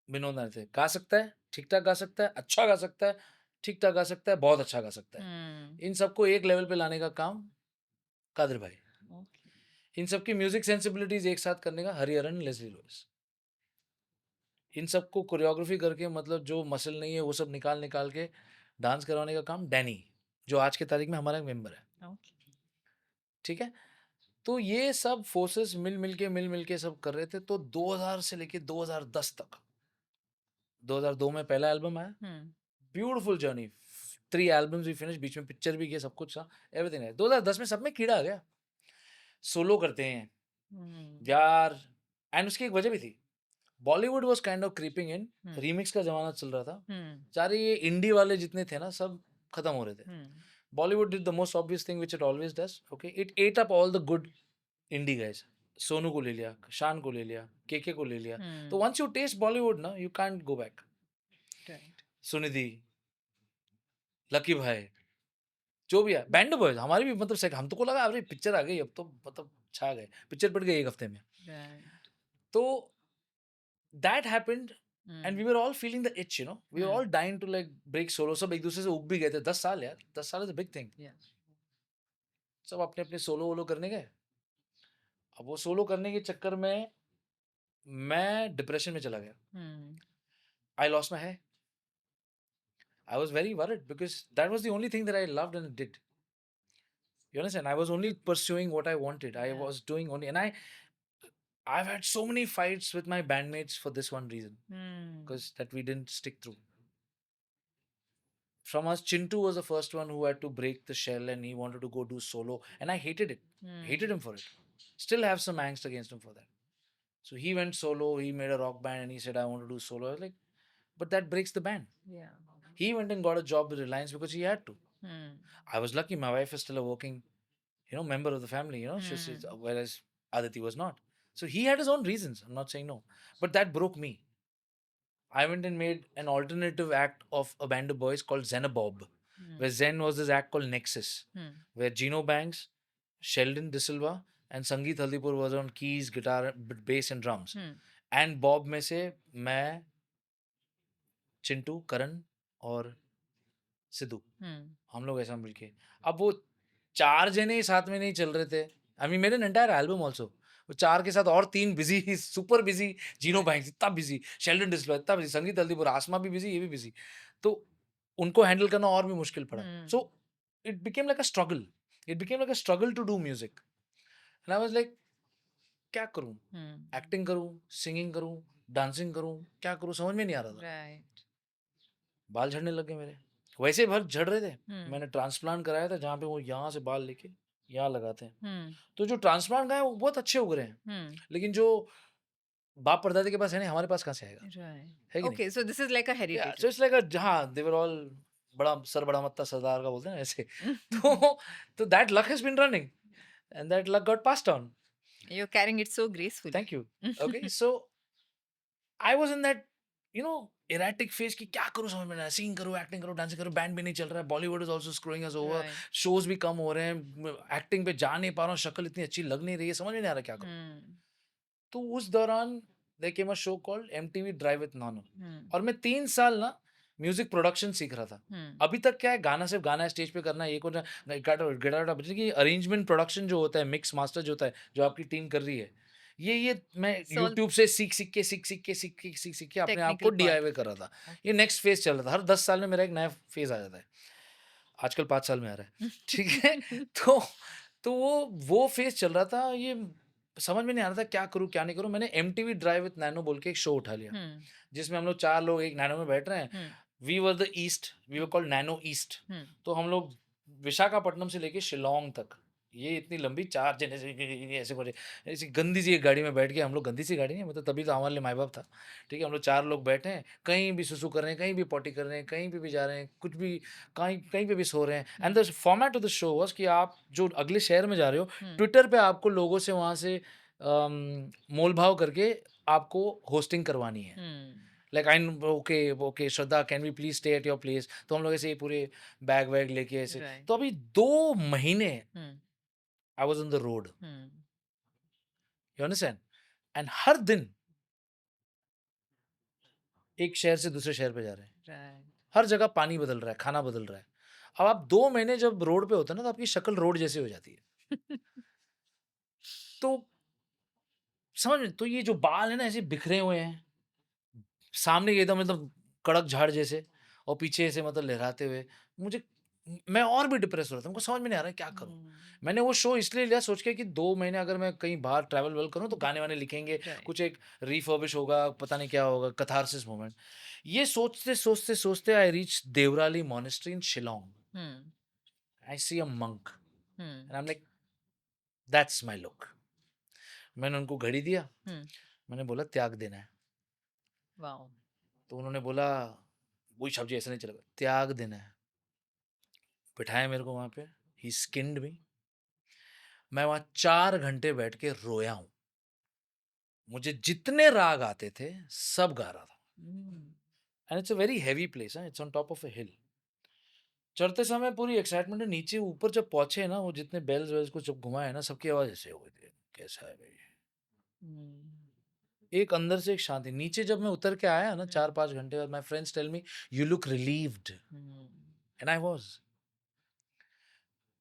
विनोद नायर थे। गा सकता है, ठीक-ठाक गा सकता है, अच्छा गा सकता है, ठीक-ठाक गा सकता है, बहुत अच्छा गा सकता है। हम्म, इन सबको एक लेवल पे लाने का काम कादिर भाई। ओके, इन सबकी म्यूज़िक सेंसिबिलिटीज़ एक साथ करने का हरिहरन, लेस्ली लुइस। इन सबको कोरियोग्राफ़ी करके मतलब जो मसल नहीं है वो सब निकाल-निकाल के डांस करवाने का काम डैनी, जो आज की तारीख में हमारा एक मेंबर है। ओके, ठीक है? तो ये सब फोर्सेस मिल-मिल के सब कर रहे थे। तो 2000 से लेके 2010 तक, 2002 में पहला एल्बम आया, hmm, beautiful journey, 3 albums we finish, बीच में पिक्चर भी किया, सब कुछ था, एवरीथिंग है। 2010 में सब में कीड़ा आ गया, सोलो करते हैं हम्म, यार। एंड उसकी एक वजह भी थी, Bollywood was kind of creeping in, hmm, remix का ज़माना चल रहा था। हम्म, सारे ये इंडी वाले जितने थे ना, सब खत्म हो रहे थे। Hmm, Bollywood did the most obvious thing which it always does, okay? It ate up all the good indie guys. Sonu को ले लिया, शान को ले लिया, केके को ले लिया। तो हम्म, वन्स यू टेस्ट बॉलीवुड ना, you can't go back. Right, Sunidhi, lucky भाई, जो भी है, बैंड बॉयज़ हमारी भी मतलब सेक हम तो को लगा अरे पिक्चर आ गई अब तो मतलब छा गए। पिक्चर पड़ गई 1 हफ्ते में। राइट, तो that happened and we hmm, were all feeling the itch, we were hmm, all dying to like break solo, सब एक-दूसरे से ऊब भी गए थे। 10 साल यार, 10 साल इज़ अ बिग थिंग। या, सब अपने-अपने सोलो-वोलो करने गए। अब वो सोलो करने के चक्कर में मैं डिप्रेशन में चला गया। Hmm, I lost my hair. I was very worried because that was the only thing that I loved and did. You understand? I was only pursuing what I wanted. I या, was doing only, and I've had so many fights with my bandmates for this one reason, hmm, because that we didn't stick through. From us, Chintu was the first one who had to break the shell, and he wanted to go do solo, and I hated it. Hated hmm, him for it. Still have some angst against him for that. So he went solo. He made a rock band, and he said, "I want to do solo." I was like, but that breaks the band. या, He went and got a job with Reliance because he had to. Hmm, I was lucky. My wife is still a working, member of the family. She's, hmm, whereas Aditi was not. So he had his own reasons. I'm not saying no, but that broke me. I went and made an alternative act of a band of boys called Xenobob. Hmm. where Zen was this act called Nexus, Hmm. where Gino Banks, Sheldon De Silva, and Sangeet Haldipur was on keys, guitar, bass, and drums. Hmm. And Bob में से मैं, चिंटू, करण और Sidhu, Hmm. हम लोग ऐसा मिलके, अब वो 4 जने साथ में नहीं चल रहे थे। I mean made an entire album also. वो 4 के साथ और 3 बिज़ी, सुपर बिज़ी, जीनो Right. बैंक्स इतना बिज़ी, शेल्डन डिसलो इतना बिज़ी, संगीत हल्दीपुर, आसमा भी बिज़ी, ये भी बिज़ी। तो उनको हैंडल करना और भी मुश्किल पड़ा। Hmm. So it became like a struggle. It became like a struggle to do music. And I was like क्या करूँ? Hmm. एक्टिंग करूँ, सिंगिंग करूँ, डांसिंग करूँ, क्या करूँ समझ में नहीं आ रहा था। Right. बाल झड़ने लग गए मेरे। वैसे भर झड़ रहे थे। Hmm. मैंने ट्रांसप्लांट कराया था जहाँ पे वो यहाँ से बाल लेके यहाँ लगाते हैं। Hmm. तो जो ट्रांसप्लांट का है वो बहुत अच्छे उग रहे हैं। Hmm. लेकिन जो बाप परदादे के पास है नहीं, हमारे पास कहाँ से आएगा? Right. है कि नहीं? Okay, so this is like a या hereditary. सो इट्स लाइक अ हाँ, दे वर ऑल बड़ा सर बड़ा मत्ता सरदार का बोलते हैं ना ऐसे। तो that luck has been running and that luck got passed on. You're carrying it so gracefully. Thank you. Okay so I was in that erratic phase कि क्या करूँ समझ में नहीं आया। सिंगिंग करूँ, एक्टिंग करूँ, डांसिंग करूँ, बैंड भी नहीं चल रहा है। Bollywood is also screwing us over. Right. Shows भी कम हो रहे हैं। एक्टिंग पे जा नहीं पा रहा हूँ, शक्ल इतनी अच्छी लग नहीं रही है, समझ में नहीं आ रहा क्या करूँ? Hmm. तो उस दौरान there came a show called MTV drive with Nano Hmm. और मैं 3 साल ना म्यूजिक प्रोडक्शन सीख रहा था। Hmm. अभी तक क्या है गाना सिर्फ गाना है, स्टेज पे करना है, ये करना है, गिटार बजने की अरेंजमेंट प्रोडक्शन जो होता है, मिक्स मास्टर जो होता है, जो आपकी टीम कर रही है, ये मैं So यूट्यूब से सीख के अपने आप को technical part. डीआईवाई कर रहा था। ये Okay. नेक्स्ट फेज चल रहा था। हर 10 साल में मेरा एक नया फेज आ जाता है। आजकल 5 साल में आ रहा है। ठीक है? तो तो वो फेज़ चल रहा था, ये समझ में नहीं आ रहा था क्या करूँ, क्या नहीं करूँ? मैंने एमटीवी ड्राइव विद नैनो बोल के एक शो उठा लिया, Hmm. जिसमें हम लोग 4 लोग एक नैनो में बैठ रहे हैं। Hmm. We were the east, we were Hmm. Called Nano East. Hmm. तो हम लोग विशाखापट्टनम से लेके शिलांग तक, ये इतनी लंबी 4 जने ऐसे करे ऐसी गंदी सी एक गाड़ी में बैठ के हम लोग गंदी सी गाड़ी नहीं मतलब तभी तो हमारे लिए माँ-बाप था। ठीक है? हम लोग 4 लोग बैठे हैं, कहीं भी सुसु कर रहे हैं, कहीं भी पॉटी कर रहे हैं, कहीं पे भी जा रहे हैं, कुछ भी कहीं कहीं पे भी सो रहे हैं। And the format of the show was कि आप जो अगले शहर में जा रहे हो, Hmm. ट्विटर पे आपको लोगों से वहाँ से मोल-भाव करके आपको होस्टिंग करवानी है। Hmm. Like I okay okay Shraddha can we please stay at your place तो हम लोग ऐसे ही पूरे बैग वैग लेके ऐसे Right. तो अभी 2 महीने Hmm. I was on the road Hmm. You understand and हर दिन एक शहर से दूसरे शहर पे जा रहे हैं Right. हर जगह पानी बदल रहा है खाना बदल रहा है अब आप 2 महीने जब रोड पे होते हैं ना तो आपकी शक्ल रोड जैसी हो जाती है तो समझ में तो ये जो बाल है ना ऐसे बिखरे हुए हैं सामने एकदम मतलब कड़क झाड़ जैसे और पीछे से मतलब लहराते हुए मुझे मैं और भी डिप्रेस हो रहा था। हमको समझ में नहीं आ रहा है क्या करूँ? Hmm. मैंने वो शो इसलिए लिया सोच के कि 2 महीने अगर मैं कहीं बाहर ट्रैवल-वैवल करूँ तो गाने-वाने लिखेंगे, Right. कुछ एक रिफर्बिश होगा, पता नहीं क्या होगा, कैथारसिस मोमेंट। ये सोचते I reach Devrali monastery in Shillong. Hmm. I see a monk Hmm. And I am like that's my look. मैंने उनको घड़ी दिया, Hmm. मैंने बोला त्याग देना है। Wow. तो उन्होंने बोला वही शब्द ऐसे नहीं चलेगा, त्याग देना है। बिठाया मेरे को वहाँ पे, ही स्किन्ड मी। मैं वहाँ 4 घंटे बैठ के रोया हूँ। मुझे जितने राग आते थे, सब गा रहा था। Hmm. And it's a very heavy place है, it's on top of a hill. चढ़ते समय पूरी एक्साइटमेंट है, नीचे ऊपर जब पहुँचे ना, वो जितने बेल्स-वेल्स को जब घुमाए ना, सबकी आवाज़ ऐसे हो गई थी, कैसा है भई? Hmm. एक अंदर से एक शांति। नीचे जब मैं उतर के आया ना Hmm. 4-5 घंटे बाद, my friends tell me, "you look relieved" Hmm. And I was.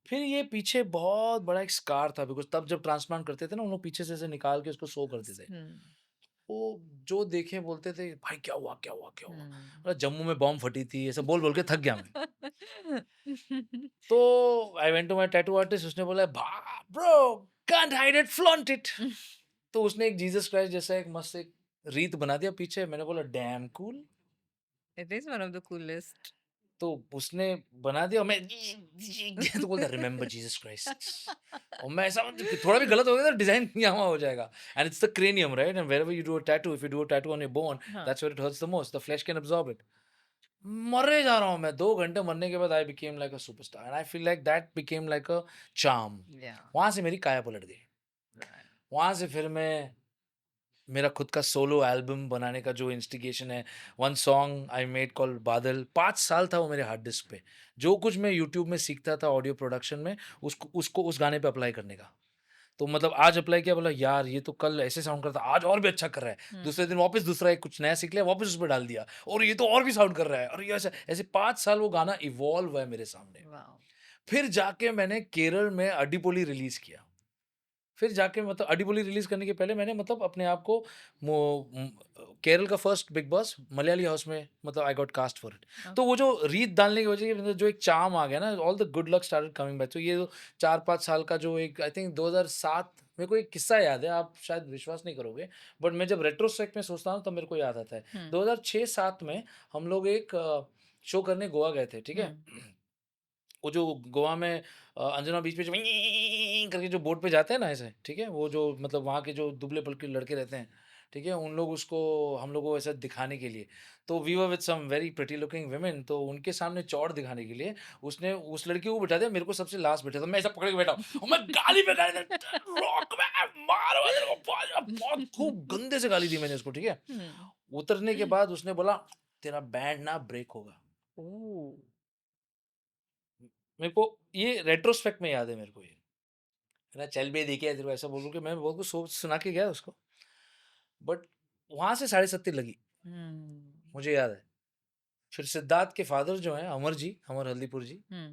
फिर ये पीछे बहुत बड़ा एक स्कार था बिकॉज़ तब जब ट्रांसप्लांट करते थे ना, उन लोग पीछे से ऐसे निकाल के उसको शो करते थे। Hmm. वो जो देखे बोलते थे, "भाई क्या हुआ, क्या हुआ, क्या हुआ?" Hmm. जम्मू में बॉम्ब फटी थी, ऐसे बोल-बोल के थक गया मैं। तो I went to my tattoo artist, उसने बोला, "भा bro can't hide it, flaunt it." तो उसने एक जीसस क्राइस्ट जैसा एक मस्त एक रीत बना दिया पीछे। मैंने बोला, "damn cool." It is one of the coolest. तो उसने बना दिया और मैं तो बोलता रिमेंबर जीसस क्राइस्ट और मैं ऐसा थोड़ा भी गलत हो गया तो डिजाइन यहाँ हो जाएगा and it's the cranium right and wherever you do a tattoo if you do a tattoo on your bone हाँ. That's where it hurts the most the flesh can absorb it मरे जा रहा हूँ मैं 2 घंटे मरने के बाद I became like a superstar and I feel like that became like a charm Yeah. वहां से मेरी काया पलट गई Right. वहां से फिर मैं मेरा खुद का सोलो एल्बम बनाने का जो इंस्टिगेशन है, one song I made called बादल, 5 साल था वो मेरे हार्ड डिस्क पे। जो कुछ मैं यूट्यूब में सीखता था ऑडियो प्रोडक्शन में, उसको उसको उस गाने पे अप्लाई करने का। तो मतलब आज अप्लाई किया, बोला यार ये तो कल ऐसे साउंड कर रहा था, आज और भी अच्छा कर रहा है। हुँ, दूसरे दिन वापस दूसरा एक कुछ नया सीख लिया, वापस उसपे डाल दिया और ये तो और भी साउंड कर रहा है और ये ऐसे ऐसे 5 साल वो गाना इवॉल्व हुआ है मेरे सामने। वाओ! फिर जाके मैंने केरल में अड्डीपोली रिलीज़ किया। फिर जाके मतलब अड्डीपोली रिलीज़ करने के पहले मैंने मतलब अपने आप को मो केरल का first Bigg Boss Malayali house में मतलब I got cast for it. तो वो ओके। जो रीत डालने की वजह से मतलब जो एक चार्म आ गया ना, all the good luck started coming back. तो ये जो 4-5 साल का जो एक आई थिंक 2007, मेरे को एक किस्सा याद है, आप शायद विश्वास नहीं करोगे, बट मैं जब रेट्रोस्पेक्ट में सोचता हूँ तब मेरे को याद आता है। हुँ, 2006-7 में हम लोग एक शो करने गोवा गए थे, ठीक है? हुँ, वो जो गोवा में अंजुना बीच पे जो करके जो बोट पे जाते हैं ना ऐसे, ठीक है? वो जो मतलब वहाँ के जो दुबले-पतले लड़के रहते हैं, ठीक है? उन लोग उसको हम लोग को ऐसा दिखाने के लिए, तो we were with some very pretty looking women, तो उनके सामने चौड़ दिखाने के लिए उसने उस लड़की को बिठा दिया, मेरे को सबसे लास्ट बिठा दिया। मैं ऐसा पकड़ के बैठा हूँ और मैं गाली पे गाली दे, रॉक में मारो तेरे को, बहुत खूब गंदे से गाली दी मैंने उसको, ठीक है? हुँ। उतरने के बाद उसने बोला, "तेरा बैंड ना ब्रेक होगा।" ओह! मेरे को ये रेट्रोस्पेक्ट में याद है मेरे को ये। ना चल बे देखिए तेरे को ऐसा बोल के मैं बहुत कुछ सोच सुना के गया उसको। बट वहाँ से 70.5 लगी, हुँ, मुझे याद है। फिर सिद्धार्थ के फादर जो हैं अमर जी, अमर हल्दीपुर जी, हुँ।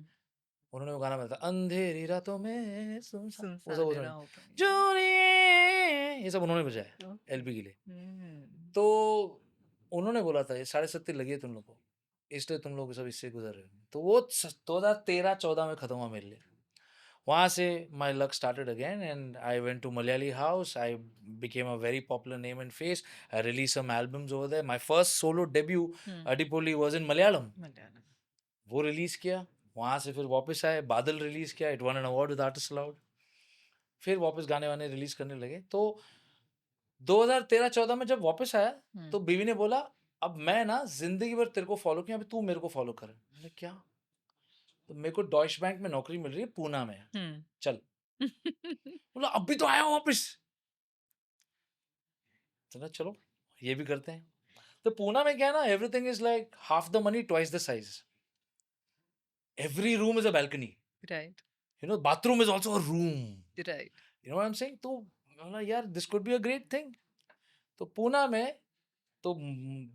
उन्होंने वो गाना बनाया था, अंधेरी रातों में सुनसान, वो सुनसान सुने। राहों में चोरिए ये सब उन्होंने बजाया ओके। एलपी के लिए। हुँ। तो उन्होंने बोला था ये 70.5 लगी है तुम लोग को, इसलिए तुम लोग सब इससे गुज़र रहे हो। तो वो 2013-14 में खत्म हुआ मेरे लिए। वहाँ से my luck started again and I went to Malayali House. I became a very popular name and face. I released some albums over there. My first solo debut, hmm, Adipoli, was in Malayalam. Malayalam. वो release किया, वहाँ से फिर वापस आए, बादल release किया, it von an award with artist allowed. फिर वापस गाने-वाने रिलीज़ करने लगे। तो 2013-14 में जब वापस आया, हुँ, तो बीवी ने बोला, "अब मैं ना ज़िंदगी भर तेरे को फ़ॉलो किया, अभी तू मेरे को फ़ॉलो कर।" मैंने क्या? तो मेरे को डॉइश बैंक में नौकरी मिल रही है पूना में, हुँ। चल। बोला, "अभी तो आया हूँ वापिस।" चला चलो, ये भी करते हैं। तो पूना में क्या है ना, everything is like half the money, twice the size. Every room is a balcony, right, you know, bathroom is also a room. Right. You know what I am saying? तो बोला यार this could be a great thing. तो पूना में तो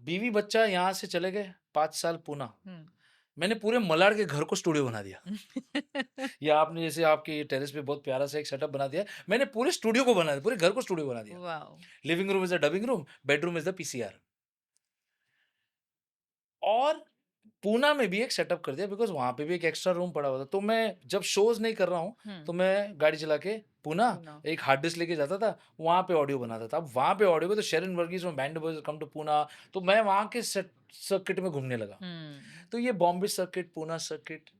बीवी बच्चा यहाँ से चले गए 5 साल पूना। हुँ। मैंने पूरे मलाड के घर को स्टूडियो बना दिया। या आपने जैसे आपके ये टेरेस पे बहुत प्यारा सा एक सेटअप बना दिया, मैंने पूरे स्टूडियो को बना दिया, पूरे घर को स्टूडियो बना दिया। Wow! Living room is the dubbing room, bedroom is the PCR. और पूना में भी एक सेटअप कर दिया बिकॉज़ वहाँ पे भी एक एक्स्ट्रा रूम पड़ा हुआ था। तो मैं जब शोज़ नहीं कर रहा हूँ, तो हुँ, मैं गाड़ी चला के पूना पुणे। एक हार्ड डिस्क लेके जाता था, वहाँ पे ऑडियो बनाता था। अब वहाँ पे ऑडियो को तो Sherin Varghese from band boys come to Poona, तो मैं वहाँ के सर्किट में घूमने लगा। हुँ, तो ये Bombay circuit, Poona circuit,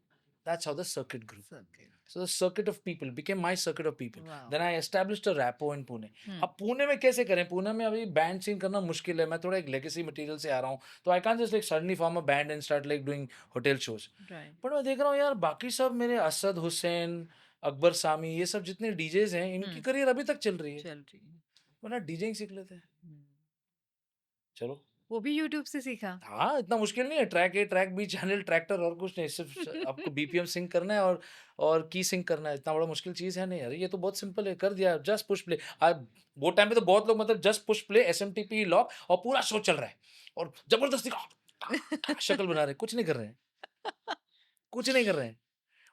that's how the circuit grew. Circuit. So the circuit of people became my circuit of people. Wow! Then I established a rapport in Pune. हुँ, अब पुणे में कैसे करें? पुणे में अभी बैंड सीन करना मुश्किल है। मैं थोड़ा एक लेगेसी मटेरियल से आ रहा हूँ, तो I can't just like suddenly form a band and start like doing hotel shows. Right, but मैं देख रहा हूँ यार बाकी सब मेरे असद हुसैन, अकबर सामी, ये सब जितने डीजेज हैं, इनकी हुँ, करियर अभी तक चल रही है। चल रही है। वरना डीजेइंग सीख लेते हैं। हुँ, चलो। वो भी यूट्यूब से सीखा? हाँ, इतना मुश्किल नहीं है। ट्रैक ए, ट्रैक बी, चैनल, ट्रैक्टर और कुछ नहीं। सिर्फ़ आपको बीपीएम सिंक करना है और की सिंक करना है। इतना बड़ा मुश्किल चीज़ है नहीं यार। ये तो बहुत सिंपल है, कर दिया जस्ट पुश प्ले। वो टाइम पे तो बहुत लोग मतलब just push play, SMTP lock और पूरा शो चल रहा है और ज़बरदस्ती शक्ल बना रहे हैं। कुछ नहीं कर रहे हैं, कुछ नहीं कर रहे हैं।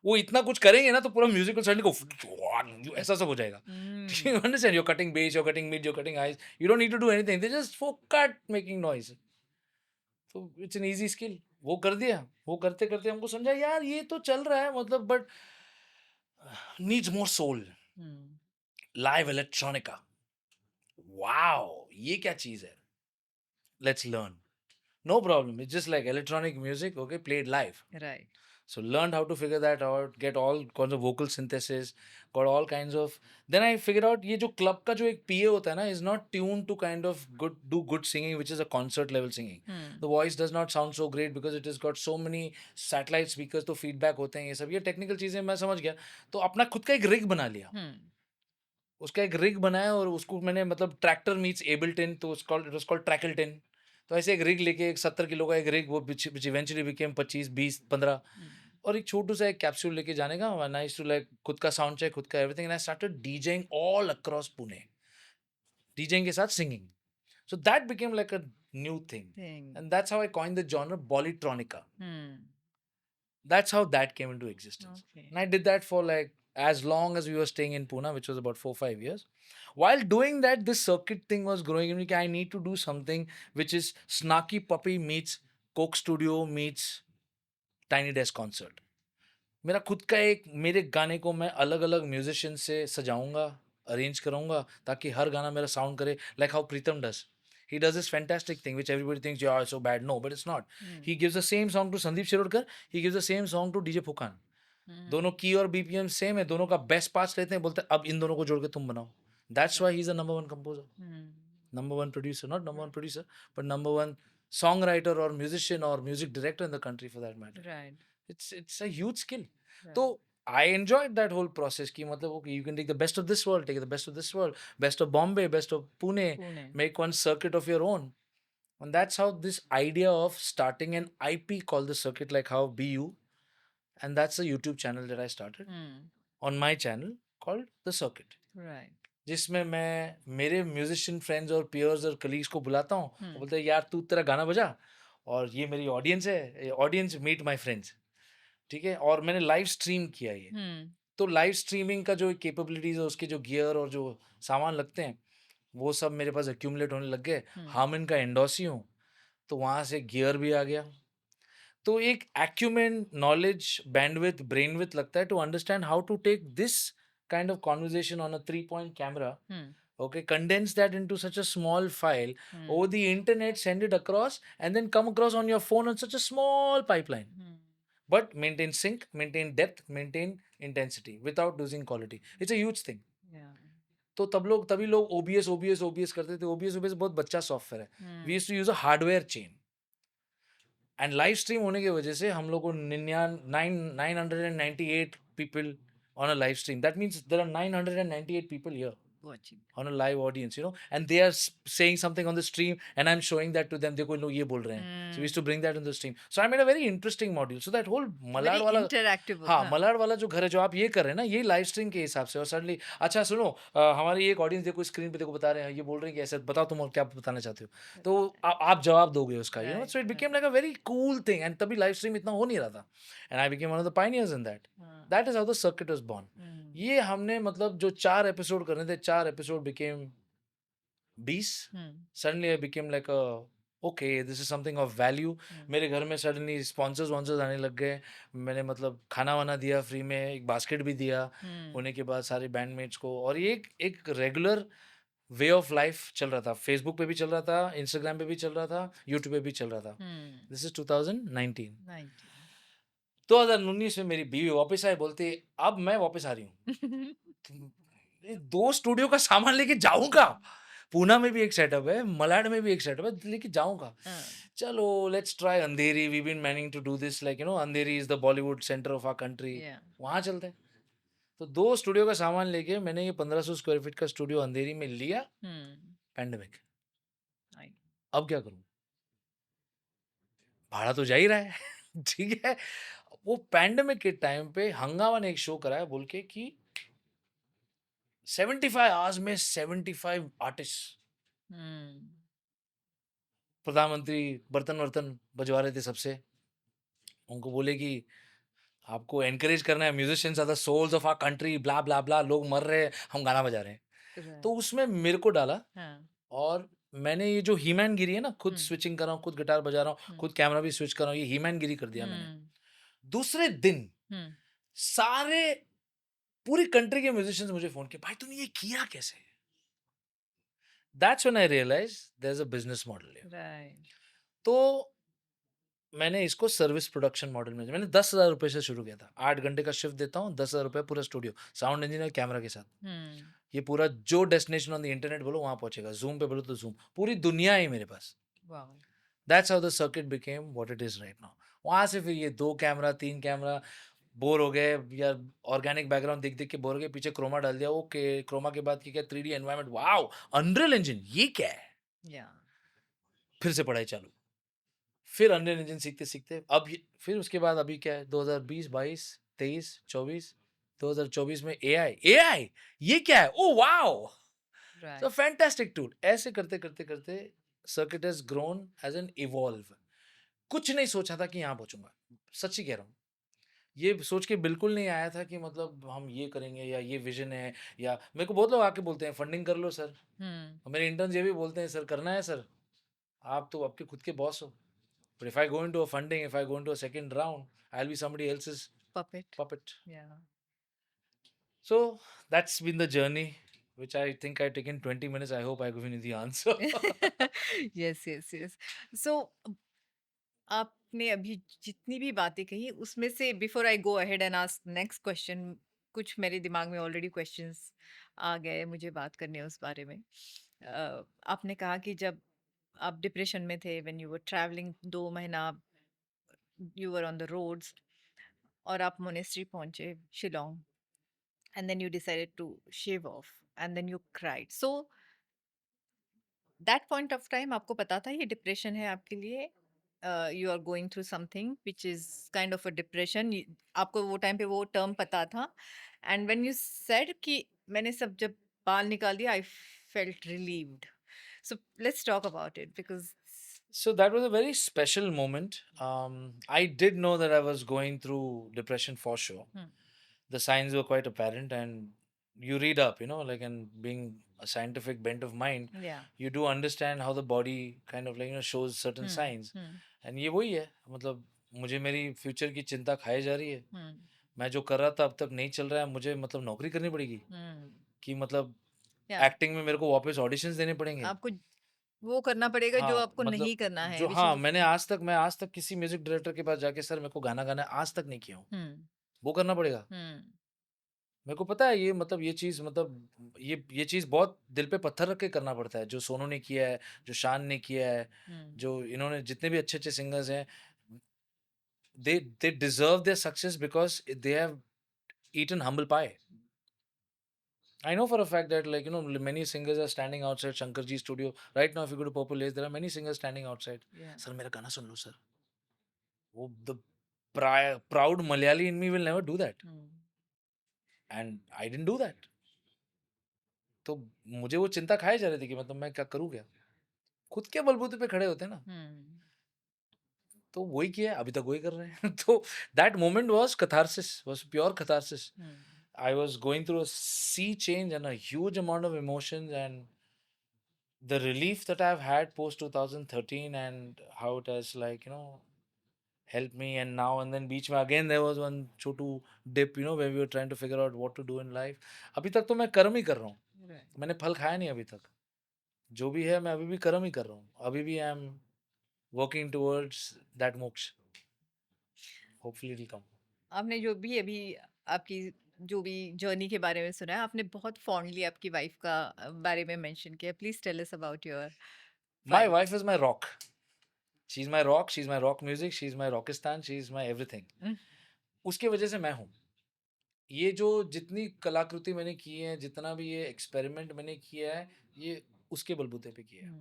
वो इतना कुछ करेंगे ना तो पूरा म्यूज़िकल सडनली को ऐसा सब हो जाएगा। Hmm, you understand? You are cutting bass, you are cutting mid, you are cutting highs. You don't need to do anything. They just for cut making noise. तो इट्स एन ईज़ी स्किल। वो कर दिया। वो करते-करते हमको समझा यार ये तो चल रहा है मतलब but needs more soul. Hmm, live electronica. Wow! ये क्या चीज़ है? Let's learn. No problem. It's just like electronic music, okay, played live. Right, So learned how to figure that out, get all kinds of vocal synthesis, got all kinds of. Then I figured out ये जो club का जो एक PA होता है ना is not tuned to kind of good singing, which is a concert level singing. Hmm, The voice does not sound so great because it has got so many satellite speakers, तो feedback होते हैं ये सब, ये technical चीज़ें मैं समझ गया। तो अपना खुद का एक rig बना लिया। हुँ, उसका एक रिग बनाया और उसको मैंने मतलब ट्रैक्टर मीट्स एबल्टन, तो इट वाज कॉल्ड ट्रैकल्टन। तो ऐसे एक रिग लेके, एक 70 किलो का एक रिग, वो व्हिच इवेंचुअली बिकेम 25 20 15, हुँ, और एक छोटू सा एक कैप्सूल लेके जाने का। And I used to like खुद का साउंड चेक, खुद का everything, and I started DJing all across Pune, DJing के साथ singing. So that became like a new thing. Thing And that's how I coined the genre Polytronica. Hmm, That's how that came into existence. Okay, And I did that for like as long as we were staying in Pune, which was about 4 5 years. While doing that, this circuit thing was growing in me. I need to do something which is Snarky Puppy meets Coke Studio meets Tiny Desk Concert. मेरा खुद का एक, मेरे गाने को मैं अलग अलग म्यूजिशियन से सजाऊंगा, अरेंज कराऊंगा, ताकि हर गाना मेरा साउंड करे like how Pritam does. He does this fantastic thing which everybody thinks, yeah, it's so bad. No, but it's not. Hmm, He gives the same song to Sandeep Shirodkar. He gives the same song to DJ Fukan. हुँ, दोनों की और BPM same है, दोनों का best parts लेते हैं, बोलते हैं अब इन दोनों को जोड़ के तुम बनाओ. That's why he's a number one composer, hmm, number one producer, not number one producer, but number one songwriter or musician or music director in the country for that matter. Right, It's a huge skill. Right, So I enjoyed that whole process. कि मतलब okay, you can take the best of this world, take the best of this world, best of Bombay, best of Pune, Pune, make one circuit of your own. And that's how this idea of starting an IP called the circuit, like how BU, and that's a YouTube channel that I started hmm, on my channel called the circuit. Right, जिसमें मैं मेरे musician friends और piers और colleagues को बुलाता हूँ, वो हुँ, बोलते हैं यार तू तेरा गाना बजा, और ये मेरी ऑडियंस है, ऑडियंस मीट माय फ्रेंड्स, ठीक है, और मैंने लाइव स्ट्रीम किया ये. हुँ, तो लाइव स्ट्रीमिंग का जो कैपेबिलिटीज है, उसके जो गियर और जो सामान लगते हैं, वो सब मेरे पास एक्यूमुलेट होने लग गए. हुँ, हार्मन का एंडोसी हूँ, तो वहाँ से गियर भी आ गया. तो एक एक्यूमेन, नॉलेज, बैंडविथ, ब्रेनविथ लगता है to understand how to take this kind of conversation on a 3 point camera, hmm, okay, condense that into such a small file hmm, over the internet, send it across, and then come across on your phone on such a small pipeline, hmm, but maintain sync, maintain depth, maintain intensity without losing quality. It's a huge thing. या, तो तभी लोग OBS करते थे. OBS बहुत बच्चा software है. We hmm, used to use a hardware chain, and live stream होने की वजह से हम लोग को 998 people on a live stream. That means there are 998 people here watching, on a live audience, and they are saying something on the stream, and I'm showing that to them. देखो इन लोग ये बोल रहे हैं. So we used hmm, to bring that in the stream. So I made a very interesting module. So that whole very Malad वाला, interactive हाँ, हाँ, मलाड वाला जो घर है, जो आप ये कर रहे हैं ना, ये लाइव स्ट्रीम के हिसाब से. और सडनली अच्छा सुनो, हमारी एक ऑडियंस देखो, स्क्रीन पे देखो, बता रहे हैं, ये बोल रहे हैं कि ऐसा, बताओ तुम और क्या बताना चाहते हो. तो आप जवाब दोगे उसका. Right, So it right, became like a very cool thing, and तभी लाइव स्ट्रीम इतना हो नहीं रहा था, and I became one of the pioneers in that. हाँ, That is how the circuit was born. हुँ, ये हमने मतलब जो 4 एपिसोड करने थे, 4 episode became 20. Hmm, Suddenly I became like a, okay, this is something of value. हुँ, मेरे घर में सडनली स्पॉन्सर्स वॉन्सर्स आने लग गए. मैंने मतलब खाना वाना दिया फ्री में, एक बास्केट भी दिया. हुँ, होने के बाद सारे बैंडमेट्स को, और ये एक रेगुलर वे ऑफ लाइफ चल रहा था. फेसबुक पे भी चल रहा था, इंस्टाग्राम पे भी चल रहा था, यूट्यूब पे भी चल रहा था. हुँ, दिस इज 2019. 19 2019 में मेरी बीवी वापस आई, बोलती अब मैं वापस आ रही हूँ. ये 2 स्टूडियो का सामान लेके जाऊँगा? पूना में भी एक सेटअप है, मलाड में भी एक सेटअप है, लेके जाऊँगा. हाँ, चलो let's try Andheri. We been meaning to do this, like Andheri is the Bollywood centre of our country. या, वहाँ चलते हैं. तो 2 स्टूडियो का सामान लेके मैंने ये 1500 स्क्वायर फीट का स्टूडियो अंधेरी में लिया. हुँ, पैंडेमिक. राइट, अब क्या करूँ? भाड़ा तो जा ही रहा है. ठीक है? वो पैंडेमिक के टाइम पे हंगामा ने एक शो कराया बोल के कि 75 आवर्स में 75 आर्टिस्ट. हुँ, प्रधानमंत्री बर्तन-वर्तन बजवा रहे थे सबसे. उनको बोले कि आपको एनकरेज करना है, musicians are the souls of our country, blah blah blah, लोग मर रहे हैं, हम गाना बजा रहे हैं. तो राइट, उसमें मेरे को डाला, हाँ, और मैंने ये जो हीमैन गिरी है ना, खुद हुँ, स्विचिंग कर रहा हूँ, खुद गिटार बजा रहा हूँ, हुँ, खुद कैमरा भी स्विच कर रहा हूँ, ये हीमैन गिरी कर दिया मैंने. हुँ, दूसरे दिन हुँ, सारे, पूरी कंट्री के म्यूजिशियंस मुझे फोन किए, भाई तूने ये किया कैसे? That's when I realise there is a business model here. Right, तो मैंने इसको सर्विस प्रोडक्शन मॉडल में, मैंने 10,000 रुपए से शुरू किया था. 8 घंटे का शिफ्ट देता हूँ, 10,000 रुपए पूरा स्टूडियो, साउंड इंजीनियर, कैमरा के साथ. हुँ, ये पूरा जो डेस्टिनेशन ऑन द इंटरनेट बोलो वहाँ पहुंचेगा, जूम पे बोलो तो जूम, पूरी दुनिया है मेरे पास. Wow! That's how the circuit became what it is right now. वहाँ से फिर ये 2 कैमरा, 3 कैमरा, बोर हो गए या ऑर्गेनिक बैकग्राउंड देख-देख के बोर हो गए, पीछे क्रोमा डाल दिया, ओके, क्रोमा के बाद क्या-क्या 3D environment, wow! Unreal engine ये क्या है? या फिर से पढ़ाई चालू। फिर अनरियल इंजन सीखते-सीखते अब ये फिर उसके बाद अभी क्या है 2020, 22, 23, 24, 2024 में एआई, एआई! ये क्या है? Oh wow! So right. Fantastic tool. ऐसे करते-करते circuit has grown as an evolve. कुछ नहीं सोचा था कि यहाँ पहुँचूँगा। सच्ची कह रहा हूँ। ये सोच के बिल्कुल नहीं आया था कि मतलब हम ये करेंगे या ये विज़न है या मेरे को बहुत लोग आके बोलते हैं फंडिंग कर लो सर। हुँ, और मेरे इंटर्न्स ये भी बोलते हैं सर करना है सर, आप तो आपके खुद के बॉस हो। But if I go into a funding, if I go into a second round, I'll be somebody else's puppet, puppet. या। So that's been the journey, which I think I've taken 20 minutes. I hope I've given you the answer. Yes, yes, yes. So आपने अभी जितनी भी बातें कही उसमें से before I go ahead and ask next question, कुछ मेरे दिमाग में ऑलरेडी क्वेश्चंस आ गए, मुझे बात करनी है उस बारे में। आपने कहा कि जब आप डिप्रेशन में थे, व्हेन यू वर ट्रैवलिंग 2 महीना, you were on the roads, और आप मोनेस्ट्री पहुंचे Shillong, and then you decided to shave off, and then you cried. So that point of time आपको पता था ये डिप्रेशन है आपके लिए? You are going through something which is kind of a depression, आपको वो टाइम पे वो टर्म पता था? एंड व्हेन यू सेड कि मैंने सब जब बाल निकाल दिया, I felt relieved. So let's talk about it because So that was a very special moment. I did know that I was going through depression for sure. The signs were quite apparent, and you read up, like, and being a scientific bent of mind, या। you do understand how the body kind of like shows certain hmm, signs. Hmm, And ये वही है मतलब मुझे मेरी future की चिंता खाई जा रही है। हम्म, मैं जो कर रहा था अब तक नहीं चल रहा है, मुझे मतलब नौकरी करनी पड़ेगी हम्म, कि मतलब या। एक्टिंग में मेरे को वापस ऑडिशंस देने पड़ेंगे। आपको वो करना पड़ेगा जो हाँ, आपको मतलब नहीं करना है, जो विच हाँ, इज। मैं आज तक किसी म्यूज़िक डायरेक्टर के पास जाके सर मेरे को गाना गाना है, आज तक नहीं किया हूँ। हम्म, वो करना पड़ेगा। हम्म, मेरे को पता है ये मतलब ये चीज़ मतलब ये चीज़ बहुत दिल पे पत्थर रख के करना पड़ता है। जो सोनू ने किया है, जो शान ने किया है, हम्म, जो इन्होंने जितने भी अच्छे-अच्छे सिंगर्स हैं, they deserve their success because they have eaten humble pie. I know for a fact that like many singers are standing outside Shankar Ji studio right now. If you go to Purple Haze, there are many singers standing outside. या। Sir, मेरा गाना सुन लो sir. वो the proud Malayali in me will never do that, hmm, and I didn't do that. तो मुझे वो चिंता खाए जा रही थी कि मतलब मैं क्या करूँ क्या? खुद के बलबूते पे खड़े होते हैं ना, हम्म, तो वही किया है, अभी तक वही कर रहे हैं। तो that moment was catharsis, was pure catharsis. Hmm, I was going through a sea change and a huge amount of emotions, and the relief that I've had post 2013 and how it has like helped me. And now and then beach में again there was one Chhotu dip, when we were trying to figure out what to do in life. अभी तक तो मैं कर्म ही कर रहा हूँ, right. मैंने फल खाया नहीं अभी तक। जो भी है मैं अभी भी कर्म ही कर रहा हूँ, अभी भी I am working towards that मोक्ष। Hopefully it will come. आपने जो भी अभी आपकी जो भी जर्नी के बारे में सुना है, आपने बहुत फॉन्डली आपकी वाइफ का बारे में मेंशन किया। Please tell us about your my wife. Wife is my rock, she is my rock, she is my rock music, she is my Rockistan, she is my everything. उसके वजह से मैं हूँ। ये जो जितनी कलाकृति मैंने की है, जितना भी ये एक्सपेरिमेंट मैंने किया है, ये उसके बलबूते पे किया है।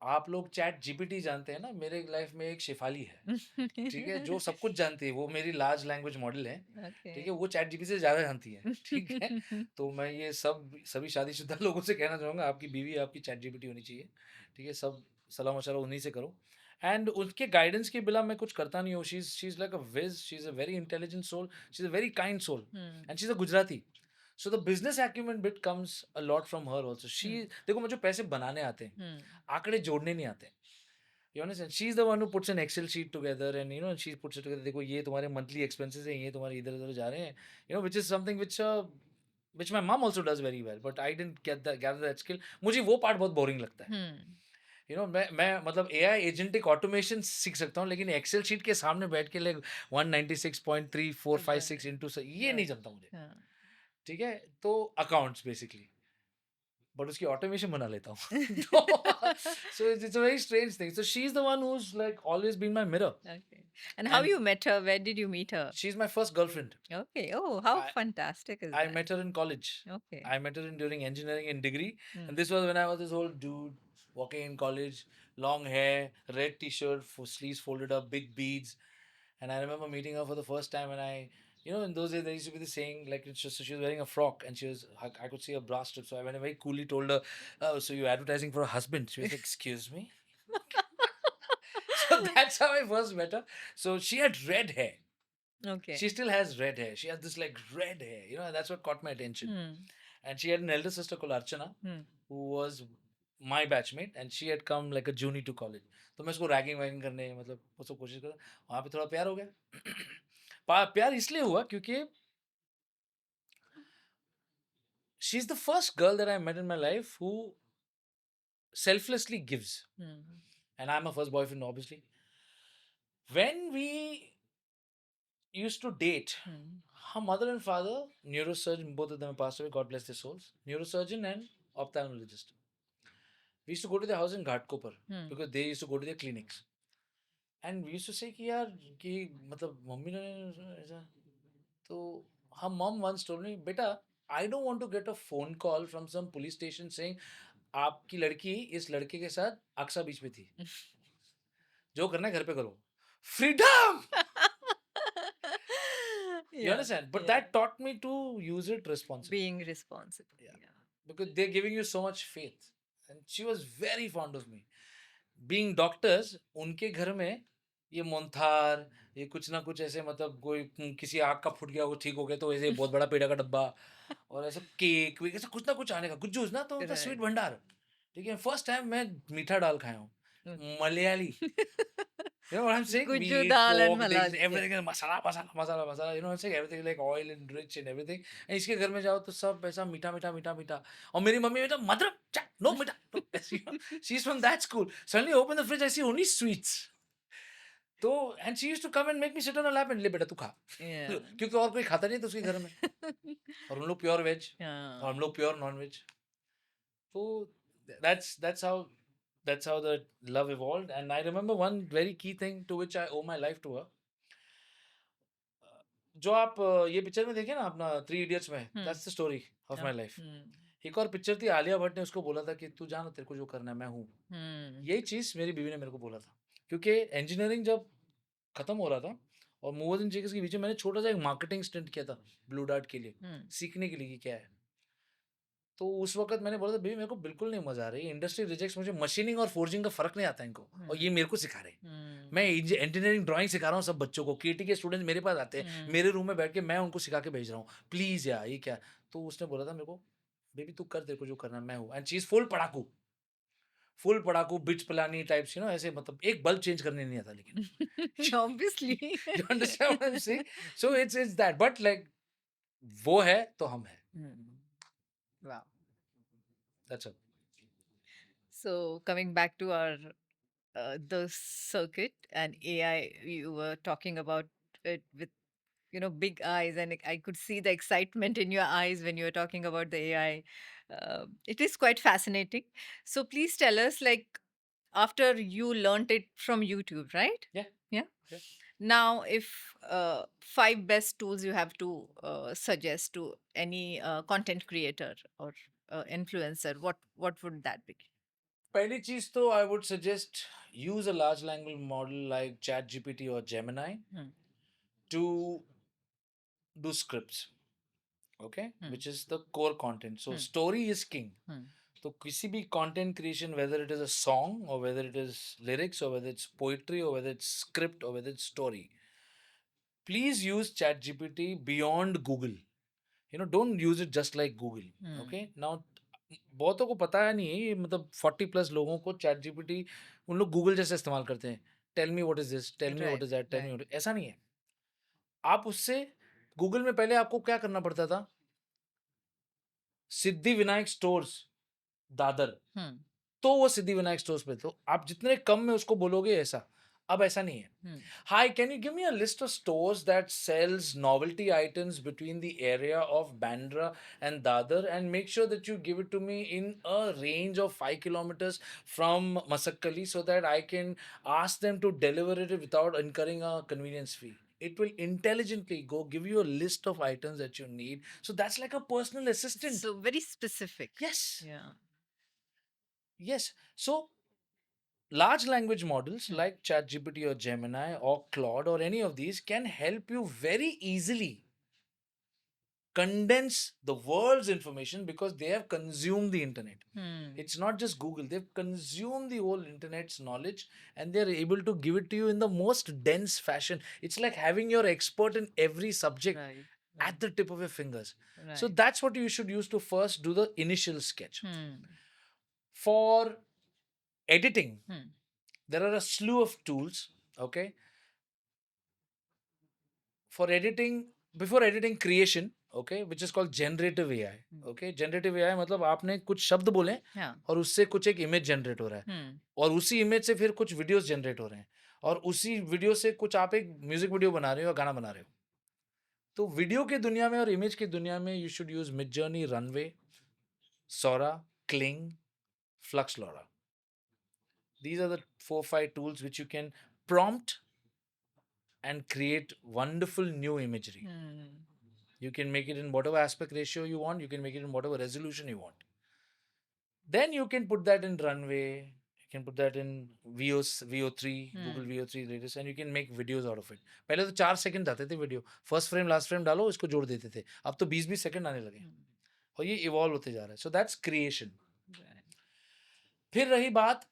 आप लोग चैट जीपीटी जानते हैं ना, मेरे लाइफ में एक शेफाली है, ठीक है? जो सब कुछ जानती है, वो मेरी लार्ज लैंग्वेज मॉडल है, ओके। ठीक है? वो चैट जीपीटी से ज़्यादा जानती है, ठीक है? तो मैं ये सभी शादीशुदा लोगों से कहना चाहूँगा, आपकी बीवी आपकी चैट जीपीटी होनी चाहिए, ठीक है? सब सलाह-मशवरा उन्हीं से करो। एंड उनके गाइडेंस के बिना मैं कुछ करता नहीं हूँ। She is like a whiz, she is a very intelligent soul, she is a very kind soul, and she is a Gujarati. So the business acumen bit comes a lot from her also. देखो मुझे पैसे बनाने आते हैं, आंकड़े जोड़ने नहीं आते। You understand? She's the one who puts an Excel sheet together, and she puts it together. देखो ये तुम्हारे monthly expenses हैं, ये तुम्हारे इधर-उधर जा रहे हैं, which is something which my mom also does very well, but I didn't gather that skill. मुझे वो part बहुत boring लगता है। मैं मतलब एआई एजेंटिक ऑटोमेशन सीख सकता हूँ, लेकिन एक्सेल शीट के सामने बैठ के लाइक 196.3456 इंटू ये नहीं जमता मुझे, ठीक है? तो अकाउंट्स बेसिकली बट उसकी ऑटोमेशन बना लेता हूँ. तो so it's a very strange thing. So she is the one who is like always been my mirror. Okay. And how and you met her? Where did you meet her? She is my first girlfriend. Okay. Oh, how I fantastic is I that? met her in college. Okay. I met her during engineering in degree, Hmm. and this was when I was this old dude walking in college, long hair, red T-shirt, sleeves folded up, big beads, and I remember meeting her for the first time, and in those days there used to be the saying like it's just she was wearing a frock, and I could see her bra strip, so I went and very coolly told her, "Oh, so you're advertising for a husband?" She was like, "Excuse me." So that's how I first met her. So she had red hair. Okay. She still has red hair. She has this like red hair, and that's what caught my attention. Hmm. And she had an elder sister called Archana, Hmm. who was my batchmate, and she had come like a junior to college. तो मैं उसको ragging waging करने मतलब वो सब कोशिश करा. वहाँ पे थोड़ा प्यार हो गया. प्यार इसलिए हुआ क्योंकि she is the first girl that I met in my life who selflessly gives, Hmm. and I'm a first boyfriend obviously. When we used to date, Hmm. her mother and father, neurosurgeon, both of them passed away, God bless their souls, neurosurgeon and ophthalmologist. We used to go to their house in Ghatkopar Hmm. because they used to go to their clinics. And we used to say कि यार कि मतलब mummy ने ऐसा तो her mom once told me बेटा I don't want to get a phone call from some police station saying आपकी लड़की इस लड़के के साथ अक्सा बीच में थी. जो करना है घर पे करो. Freedom! You Yeah. understand? But Yeah. that taught me to use it responsibly. Being responsible. Yeah. Yeah. Because they're giving you so much faith. And she was very fond of me. Being doctors, उनके घर में ये मोन्थार, ये कुछ ना कुछ ऐसे मतलब कोई किसी आँख का फूट गया वो ठीक हो गया तो ऐसे बहुत बड़ा पेड़ा का डब्बा और ऐसे केक वेक ऐसा कुछ ना कुछ आने का कुछ जूस ना तो उनका स्वीट Right. भंडार. ठीक है, फर्स्ट टाइम मैं मीठा दाल खाया हूँ. Okay. Malayali. You know what I'm saying? Gujju Meat, dal and pork, things, malad. Yeah. everything is masala, masala, masala, masala. You know what I'm saying? Everything like oil and rich and everything. And इसके घर में जाओ तो सब ऐसा मीठा मीठा मीठा मीठा. और मेरी मम्मी बेटा मदर no मीठा no. She's from that school. Suddenly open the fridge, I see only sweets. तो and she used to come and make me sit on her lap and ले बेटा तू खा. Yeah. क्योंकि और कोई खाता नहीं था उसके घर में. और उन लोग प्योर वेज और Yeah. हम लोग प्योर नॉन वेज. तो that's how the love evolved. And I remember one very key thing to which I owe my life to her. जो आप ये पिक्चर में देखे ना अपना थ्री इडियट्स में, Hmm. That's the story of Yeah. My life. Hmm. एक और पिक्चर थी, आलिया भट्ट ने उसको बोला था कि तू जाना तेरे को जो करना है मैं हूँ. Hmm. यही चीज़ मेरी बीवी ने मेरे को बोला था क्योंकि इंजीनियरिंग जब खत्म हो रहा था और मूवर्स एंड शेकर्स के बीच में मैंने छोटा सा एक मार्केटिंग स्टंट किया था ब्लू डार्ट के लिए, Hmm. सीखने के लिए कि क्या है. तो उस वक़्त मैंने बोला था बेबी मेरे को बिल्कुल नहीं मज़ा आ रही है, इंडस्ट्री रिजेक्ट्स मुझे, मशीनिंग और फोर्जिंग का फ़र्क नहीं आता इनको और ये Hmm. मेरे को सिखा रहे हैं. Hmm. मैं इंजीनियरिंग ड्राइंग सिखा रहा हूँ सब बच्चों को, केटी के स्टूडेंट्स मेरे पास आते हैं, Hmm. मेरे रूम में बैठ के मैं उनको सिखा के भेज रहा हूँ. प्लीज़ यार ये क्या है? तो उसने बोला था मेरे को बेबी तू कर, तेरे को जो करना है मैं हूँ. एंड शी इज़ फुल पढ़ाकू, बिच पिलानी टाइप्स, ऐसे मतलब एक बल्ब चेंज करने नहीं आता लेकिन. Obviously. You understand what I'm saying? So it's that, but like वो है तो हम हैं. Hmm. Wow. That's it. So coming back to our the circuit and AI, you were talking about it with big eyes, and I could see the excitement in your eyes when you were talking about the AI. It is quite fascinating. So please tell us, like, after you learned it from YouTube, right? Yeah. Yeah. Yeah. Now, if five best tools you have to suggest to any content creator or influencer, what would that be? पहली चीज तो I would suggest use a large language model like ChatGPT or Gemini Hmm. to do scripts, okay, Hmm. which is the core content. So Hmm. story is king. Hmm. तो किसी भी content creation, whether it is a song or whether it is lyrics or whether it's poetry or whether it's script or whether it's story, please use ChatGPT beyond Google. Don't use it just like Google. Hmm. Okay. Now बहुतों को पता है नहीं है ये, मतलब 40+ लोगों को चैट जीपीटी उन लोग गूगल जैसे इस्तेमाल करते हैं. Tell me what is this, tell me what Right. Is that, tell me Right. What. ऐसा नहीं है. आप उससे गूगल में पहले आपको क्या करना पड़ता था, सिद्धि विनायक स्टोर्स दादर, Hmm. तो वो सिद्धि विनायक स्टोर्स पे, तो आप जितने कम में उसको बोलोगे ऐसा, अब ऐसा नहीं है. Hmm. Hi, can you give me a list of stores that sells novelty items between the area of Bandra and Dadar, and make sure that you give it to me in a range of 5 kilometers from Masakkali so that I can ask them to deliver it without incurring a convenience fee. It will intelligently go give you a list of items that you need. So that's like a personal assistant. So very specific. Yes. Yeah. Yes. So large language models Hmm. like ChatGPT or Gemini or Claude or any of these can help you very easily condense the world's information because they have consumed the internet. Hmm. It's not just Google, they've consumed the whole internet's knowledge and they're able to give it to you in the most dense fashion. It's like having your expert in every subject Right. at the tip of your fingers. So Right. that's what you should use to first do the initial sketch. Hmm. For editing, Hmm. there are a slew of tools, okay? For editing, before editing creation, okay, which is called generative AI. Okay, generative AI मतलब आपने कुछ शब्द बोले Yeah. और उससे कुछ एक image generate हो रहा है Hmm. और उसी इमेज से फिर कुछ वीडियोस जनरेट हो रहे हैं और उसी वीडियो से कुछ आप एक म्यूजिक वीडियो बना रहे हो या गाना बना रहे हो. तो वीडियो की दुनिया में और इमेज की दुनिया में you should use Midjourney, Runway, Sora, Kling, Flux LoRA. These are the 4 5 tools which you can prompt and create wonderful new imagery. Hmm. You can make it in whatever aspect ratio you want. You can make it in whatever resolution you want. Then you can put that in Runway. You can put that in VO3, Google VO3 latest, and you can make videos out of it. पहले तो 4 second आते थे video, first frame last frame डालो, इसको जोड़ देते थे. अब तो 20 सेकंड आने लगे और ये इवॉल्व होते जा रहा है. So that's creation. Right. फिर रही बात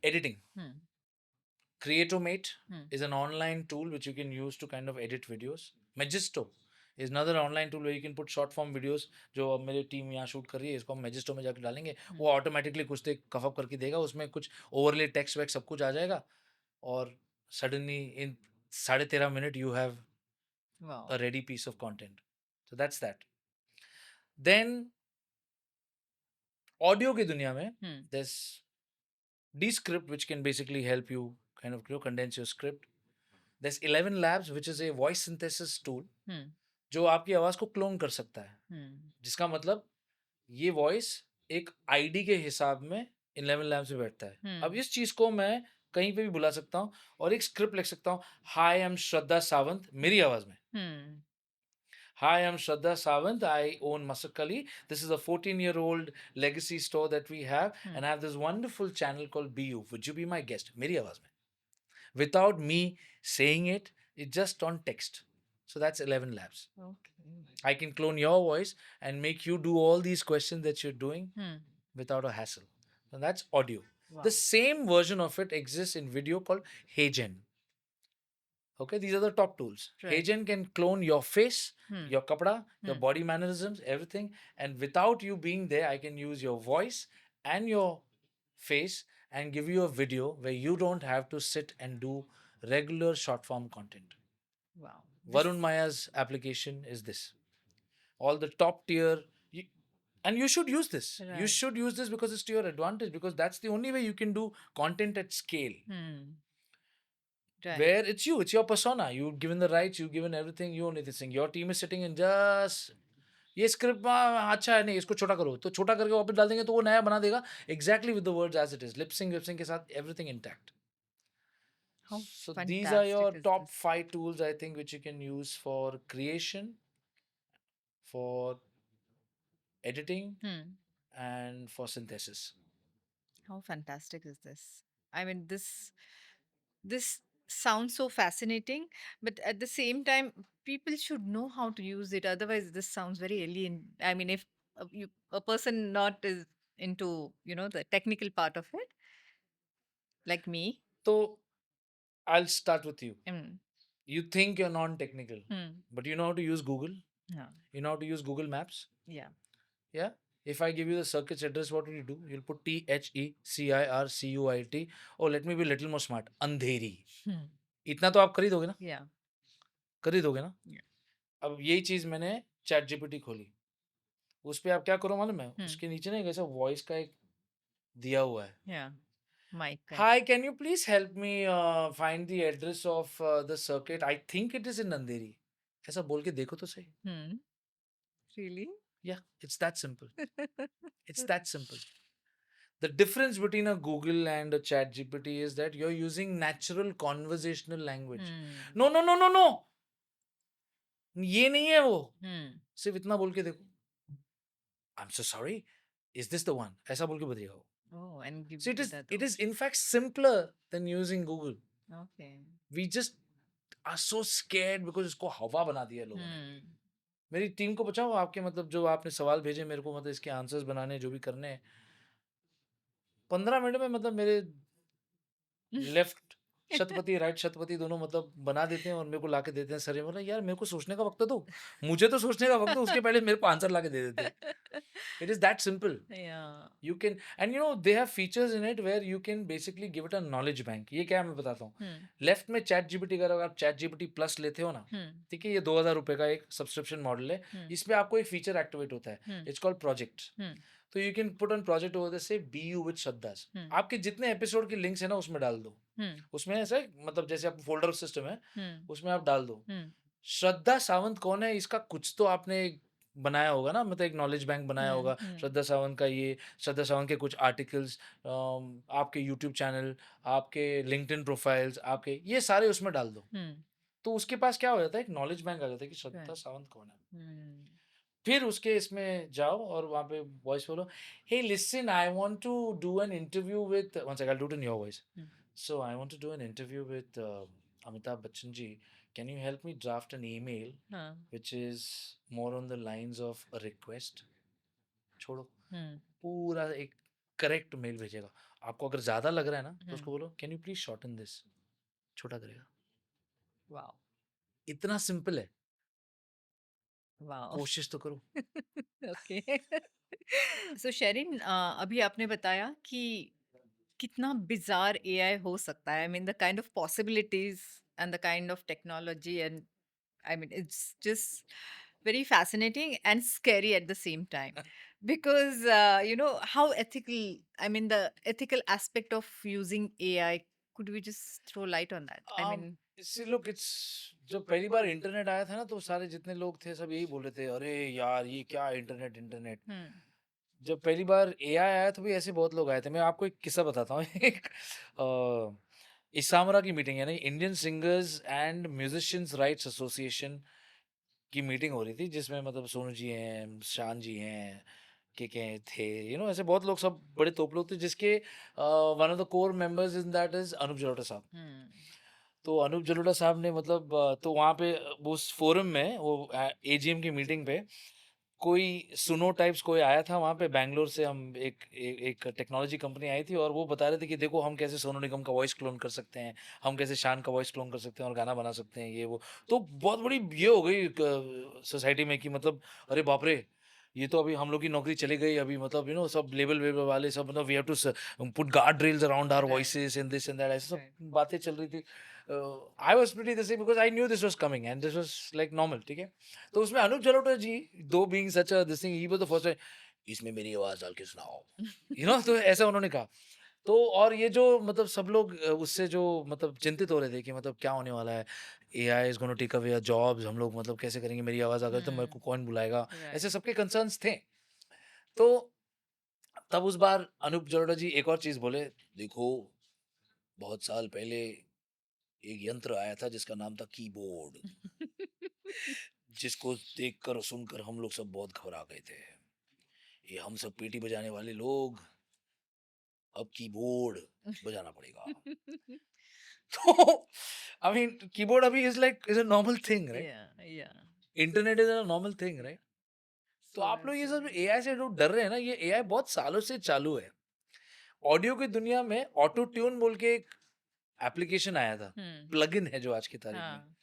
editing. Hmm. Creatomate Hmm. is an online tool which you can use to kind of edit videos. Magisto is another online tool where you can put short form videos. जो अब मेरी team यहाँ shoot कर रही है इसको हम Magisto में जाकर डालेंगे, वो ऑटोमेटिकली कुछ देर कफ करके देगा, उसमें कुछ ओवरले टेक्स्ट वैक्स सब कुछ आ जाएगा और suddenly in 13.5 minute you have Wow. a ready piece of content. So that's that. Then audio की दुनिया में Hmm. there's Descript which can basically help you kind of condense your script. There's 11 Labs which is a voice synthesis tool Hmm. जो आपकी आवाज को clone कर सकता है, Hmm. जिसका मतलब ये वॉइस एक आईडी के हिसाब में 11 लैब्स में बैठता है. अब इस चीज को मैं कहीं पे भी बुला सकता हूँ और एक स्क्रिप्ट लिख सकता हूँ. हाय आई एम श्रद्धा सावंत मेरी आवाज में. Hmm. Hi, I'm Shraddha Sawant. I own Masakali. This is a 14-year-old legacy store that we have, and I have this wonderful channel called BU. Would you be my guest? मेरी आवाज में. Without me saying it, it's just on text. So that's 11 labs. Okay. I can clone your voice and make you do all these questions that you're doing Hmm. without a hassle. And that's audio. Wow. The same version of it exists in video called HeyGen. Okay, these are the top tools. Right. HeyGen can clone your face, Hmm. your kapda, your body mannerisms, everything. And without you being there, I can use your voice and your face and give you a video where you don't have to sit and do regular short form content. Wow. Varun Maya's application is this. All the top tier, and you should use this. You Right. should use this because it's to your advantage, because that's the only way you can do content at scale. Hmm. Right. Where it's you, it's your persona. You've given the rights, you've given everything, you own everything. Your team is sitting in just ये script अच्छा है नहीं, इसको छोटा करो, तो छोटा करके वापस डाल देंगे तो वो नया बना देगा exactly with the words as it is, lip sync के साथ everything intact. How So these are your fantastic is top this? 5 tools I think which you can use for creation, for editing, Hmm. and for synthesis. How fantastic is this? I mean, this sounds so fascinating, but at the same time, people should know how to use it. Otherwise, this sounds very alien. I mean, if a person not is into the technical part of it, like me. So I'll start with you. Mm. You think you're non-technical, Hmm. but you know how to use Google. Yeah. You know how to use Google Maps. Yeah. Yeah. If I give you the circuit's address, what will you do? You'll put THECIRCUIT. Oh, let me be a little more smart. Andheri. Hmm. इतना तो आप कर ही दोगे ना? Yeah. कर ही दोगे ना? Yeah. अब यही चीज मैंने चैट जीपीटी खोली. उस पे आप क्या करो मालूम है? Hmm. उसके नीचे ना एक ऐसा वॉइस का एक दिया हुआ है. Yeah. माइक का। Hi, can you please help me find the address of the circuit? I think it is in Nanderi. ऐसा बोल के देखो तो सही. हुँ, really? Yeah, it's that simple. It's that simple. The difference between a Google and a Chat GPT is that you're using natural conversational language. Hmm, No, no, no, no, no. ये नहीं है वो. हुँ। सिर्फ इतना बोल के देखो. I'm so sorry. Is this the one? ऐसा बोल के बताइएगा वो. ओह! एंड So बता it दो। is in fact simpler than using Google. Okay. We just are so scared because इसको हवा बना दिया लोगों ने. हुँ। मेरी टीम को बचाओ आपके मतलब जो आपने सवाल भेजे मेरे को मतलब इसके आंसर्स बनाने जो भी करने हैं 15 मिनट में मतलब मेरे लेफ्ट शतपति राइट शतपति दोनों मतलब बना देते हैं और मेरे को लाके देते हैं सर ये बोला यार मेरे को सोचने का वक्त तो दो मुझे तो सोचने का वक्त दो उसके पहले मेरे को आंसर लाके दे देते हैं it is that simple yeah! You can and you know they have features in it where you can basically give it a knowledge bank ये क्या है मैं बताता हूँ हुँ, लेफ्ट में चैट जीपीटी का अगर आप चैट जीपीटी प्लस लेते हो ना हुँ, ठीक है ये 2000 रुपए का एक सब्सक्रिप्शन मॉडल है हुँ, इसमें आपको एक फीचर एक्टिवेट होता है हुँ, इट्स कॉल्ड प्रोजेक्ट हुँ, तो you can put on project over से बी यू विद श्रद्धास हुँ, आपके जितने एपिसोड के लिंक्स है ना उसमें डाल दो हुँ, उसमें ऐसे मतलब जैसे आप फोल्डर सिस्टम है हुँ, उसमें आप डाल दो हुँ, श्रद्धा सावंत कौन है इसका कुछ तो आपने बनाया होगा ना मतलब एक नॉलेज बैंक बनाया हुँ, होगा हुँ, श्रद्धा सावंत का ये श्रद्धा सावंत के कुछ आर्टिकल्स आपके यूट्यूब चैनल आपके लिंक्डइन प्रोफाइल्स आपके ये सारे उसमें डाल दो हुँ, तो उसके पास क्या हो जाता है एक नॉलेज बैंक आ जाता है कि श्रद्धा करेक्ट। सावंत कौन है हुँ, फिर उसके इसमें जाओ और वहाँ पे वॉइस बोलो hey listen I want to do an interview with one second I do it in your voice hmm, so I want to do an interview with Amitabh Bachchan ji can you help me draft an email हाँ, which is more on the lines of a request छोड़ो हुँ, पूरा एक correct mail भेजेगा आपको अगर ज़्यादा लग रहा है ना तो हुँ, उसको बोलो can you please shorten this छोटा करेगा वॉव! इतना सिंपल है वॉव! कोशिश तो करो ओके। सो शेरिन अभी आपने बताया कि कितना बिज़ार एआई हो सकता है। I mean the kind of possibilities and the kind of technology and I mean, it's just very fascinating and scary at the same time because how ethical. I mean, the ethical aspect of using AI. Could we just throw light on that? I um mean, इससे लोग it's जब पहली बार internet आया था ना तो सारे जितने लोग थे सब यही बोल रहे थे अरे यार ये क्या इंटरनेट इंटरनेट hmm, जब पहली बार एआई आया तो भी ऐसे बहुत लोग आए थे मैं आपको एक किस्सा बताता हूँ एक इसामरा की मीटिंग यानी Indian singers and musicians rights association की मीटिंग हो रही थी जिसमें मतलब सोनू जी हैं शान जी हैं के थे ऐसे बहुत लोग सब बड़े तोप लोग थे जिसके one of the core members in that is Anup Jalota साहब hmm, तो अनूप जलोटा साहब ने मतलब तो वहाँ पे वो उस फोरम में वो एजीएम की मीटिंग पे कोई सुनो टाइप्स कोई आया था वहाँ पे बैंगलोर से हम एक टेक्नोलॉजी कंपनी आई थी और वो बता रहे थे कि देखो हम कैसे सोनू निगम का वॉइस क्लोन कर सकते हैं हम कैसे शान का वॉइस क्लोन कर सकते हैं और गाना बना सकते हैं ये वो तो बहुत बड़ी ये हो गई सोसाइटी में कि मतलब अरे बाप रे ये तो अभी हम लोग की नौकरी चली गई अभी मतलब सब लेबल वेबल वाले सब मतलब we have to put guardrails around our right, voices and this and that ऐसे सब right. बातें चल रही थी I was pretty the same because I knew this was coming and this was like normal ठीक है तो उसमें Anup Jalota ji though being such a this thing he was the first इसमें मेरी आवाज डाल के सुनाओ तो ऐसा उन्होंने कहा तो और ये जो मतलब सब लोग उससे जो मतलब चिंतित हो रहे थे कि मतलब क्या होने वाला है AI is gonna take away jobs हम लोग मतलब कैसे करेंगे मेरी आवाज आ गई तो मेरे को Hmm, कौन बुलाएगा right. ऐसे सबके कंसर्न्स थे तो तब उस बार अनूप जलोटा जी एक और चीज बोले देखो बहुत साल पहले एक यंत्र आया था जिसका नाम था कीबोर्ड जिसको देखकर और सुनकर हम लोग सब बहुत घबरा गए थे ये हम सब पेटी बजाने वाले लोग अब कीबोर्ड बजाना पड़ेगा तो आई मीन कीबोर्ड अभी is a normal thing right Yeah, yeah. Internet is a normal thing right तो So आप well लोग ये said. सब एआई से जो डर रहे हैं ना ये एआई बहुत सालों से चालू है ऑडियो की दुनिया में ऑटो ट्यून बोल के एक एप्लीकेशन आया था Hmm. प्लगइन है जो आज की तारीख में हाँ,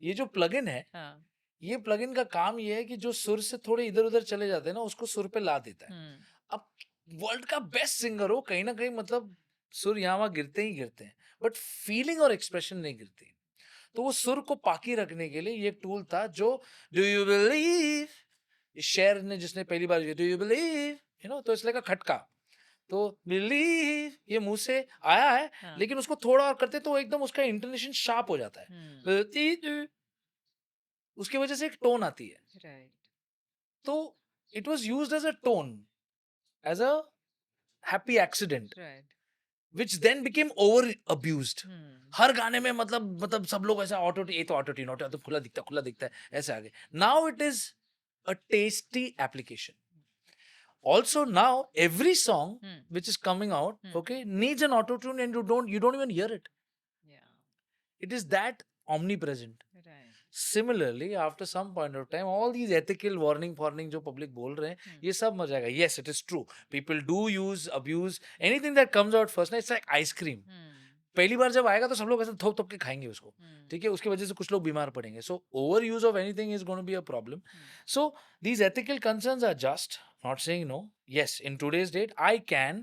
ये जो प्लगइन है हाँ. ये प्लगइन का काम ये है कि जो सुर से थोड़े इधर उधर चले जाते हैं ना उसको सुर पे ला देता है Hmm. अब वर्ल्ड का बेस्ट सिंगर हो कहीं ना कहीं मतलब सुर यहाँ वहाँ गिरते ही गिरते हैं बट फीलिंग और एक्सप्रेशन नहीं गिरती तो वो सुर को पाकी रखने के लिए ये एक टूल था जो डू यू बिलीव शेर ने जिसने पहली बार डू यू बिलीव तो इसलिए का खटका तो बिलीव ये मुंह से आया है, हाँ। लेकिन उसको थोड़ा और करते तो एकदम उसका इंटोनेशन शार्प हो जाता हुँ, है। उसकी वजह से एक टोन आती है। राइट, तो it was used as a tone, as a happy accident, right. Which then became over abused. Hmm, हर गाने में मतलब सब लोग ऐसा ऑटो, ये तो ऑटो ट्यून, ऑटो तो खुला दिखता है ऐसे आगे। Now it is a tasty application. Also now every song hmm, which is coming out, hmm, okay, needs an auto tune, and you don't even hear it. या, It is that omnipresent. Right, Similarly, after some point of time, all these ethical warning जो public बोल रहे हैं, हुँ, ये सब मर जाएगा. Yes, it is true. People do use, abuse anything that comes out first. ना, it's like ice cream. हुँ, पहली बार जब आएगा तो सब लोग ऐसे थोप थोप के खाएंगे उसको. हुँ, ठीक है, उसकी वजह से कुछ लोग बीमार पड़ेंगे. So overuse of anything is going to be a problem. Hmm, So these ethical concerns are just, not saying no. Yes, in today's date, I can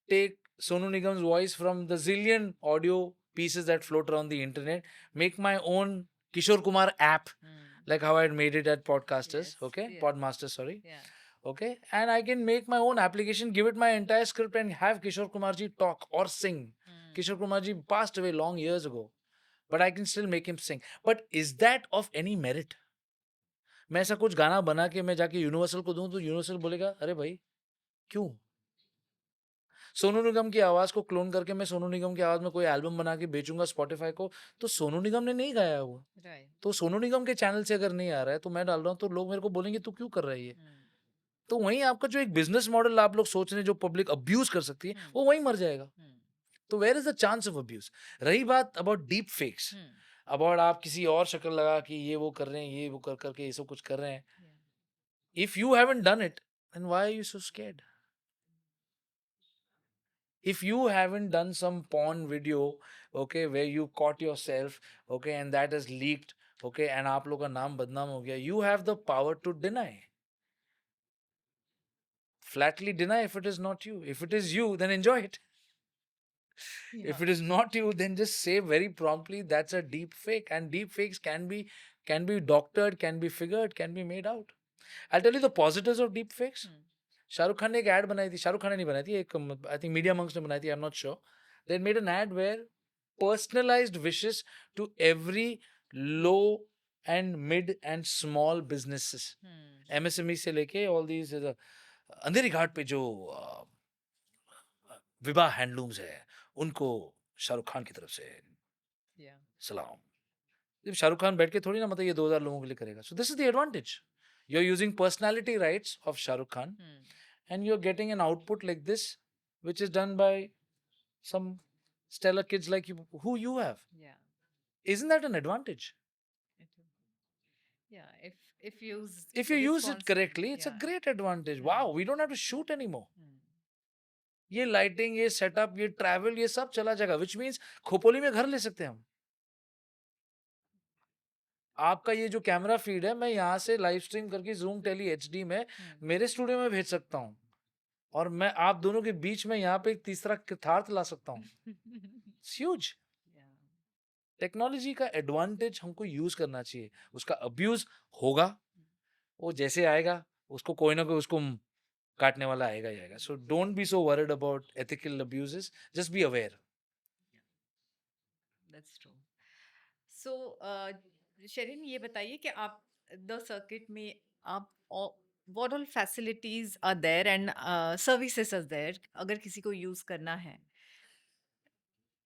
take Sonu Nigam's voice from the zillion audio pieces that float around the internet, make my own Kishore Kumar app, hmm, like how I had made it at Podcasters, yes, okay, या, Podmasters, sorry, या, okay, and I can make my own application, give it my entire script, and have Kishore Kumarji talk or sing. Hmm, Kishore Kumarji passed away long years ago, but I can still make him sing. But is that of any merit? मैं ऐसा कुछ गाना बना के मैं जाके universal को दूं तो यूनिवर्सल बोलेगा अरे भाई क्यों? सोनू निगम की आवाज को क्लोन करके मैं सोनू निगम की आवाज में कोई एल्बम बना के बेचूंगा स्पॉटिफाई को, तो सोनू निगम ने नहीं गाया है वो। राइट, तो सोनू निगम के चैनल से अगर नहीं आ रहा है तो मैं डाल रहा हूँ तो लोग मेरे को बोलेंगे तू क्यों कर रहा है ये? हुँ, तो वहीं आपका जो एक बिजनेस मॉडल आप लोग सोच रहे हैं जो पब्लिक अब्यूज कर सकती है हुँ, वो वहीं मर जाएगा। हुँ, तो where is the chance of abuse? रही बात about deepfakes, hmm, about आप किसी और शक्ल लगा कि ये वो कर रहे हैं, ये वो कर करके ये सब कुछ कर रहे हैं, या, if you haven't done it then why are you so scared? If you haven't done some porn video, okay, where you caught yourself, okay, and that has leaked, okay, and आप लोग का नाम बदनाम हो गया, you have the power to deny, flatly deny if it is not you. If it is you, then enjoy it. या, If it is not you, then just say very promptly that's a deep fake, and deep fakes can be doctored, can be figured, can be made out. I'll tell you the positives of deep fakes. हुँ, शाहरुख खान ने एक add बनाई थी, शाहरुख खान ने नहीं बनाई थी, एक I think media monks ने बनाई थी, I am not sure. They made an ad where personalized wishes to every low and mid and small businesses, hmm, MSME से लेके all these अंधेरी घाट पे जो विवाह हैंडलूम्स है उनको शाहरुख खान की तरफ से या, सलाम. जब शाहरुख खान बैठ के थोड़ी ना मतलब ये 2000 लोगों के लिए करेगा. So this is the advantage, you are using personality rights of Shahrukh Khan hmm, and you're getting an output like this, which is done by some stellar kids like you, who you have. या, Isn't that an advantage? It या, if used If you use it responsibly, correctly, it's a या, great advantage. Hmm, Wow, we don't have to shoot anymore. हुँ, ये lighting, ये setup, ये travel, ये सब चला जाएगा, which means खोपोली में घर ले सकते हैं हम. आपका ये जो कैमरा फीड है मैं यहाँ से लाइव स्ट्रीम करके जूम टेली एचडी में हुँ, मेरे स्टूडियो में भेज सकता हूँ, और मैं आप दोनों के बीच में यहाँ पे एक तीसरा कितार्थ ला सकता हूँ. It's huge. या, टेक्नोलॉजी का एडवांटेज हमको यूज करना चाहिए, उसका अब्यूज होगा, वो जैसे आएगा उसको कोई ना कोई उसको काटने वाला आएगा ही आएगा. So don't be so worried about ethical abuses, just be aware. That's true. So Sherin ये बताइए कि आप द सर्किट में आप what all facilities are there and services are there अगर किसी को यूज करना है?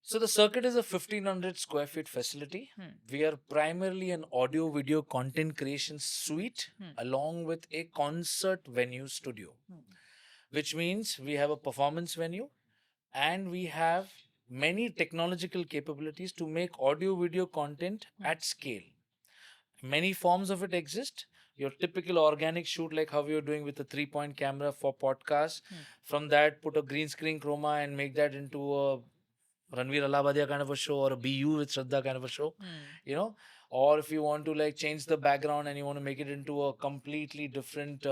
So the circuit is a 1500 square feet facility. Hmm, We are primarily an audio video content creation suite hmm, along with a concert venue studio, hmm, which means we have a performance venue and we have many technological capabilities to make audio video content hmm, at scale. Many forms of it exist. Your typical organic shoot, like how you're doing with a 3-point camera for podcasts. Hmm, From that, put a green screen chroma and make that into a Ranveer Allahabadia kind of a show or a BU with Shraddha kind of a show, hmm, you know. Or if you want to like change the background and you want to make it into a completely different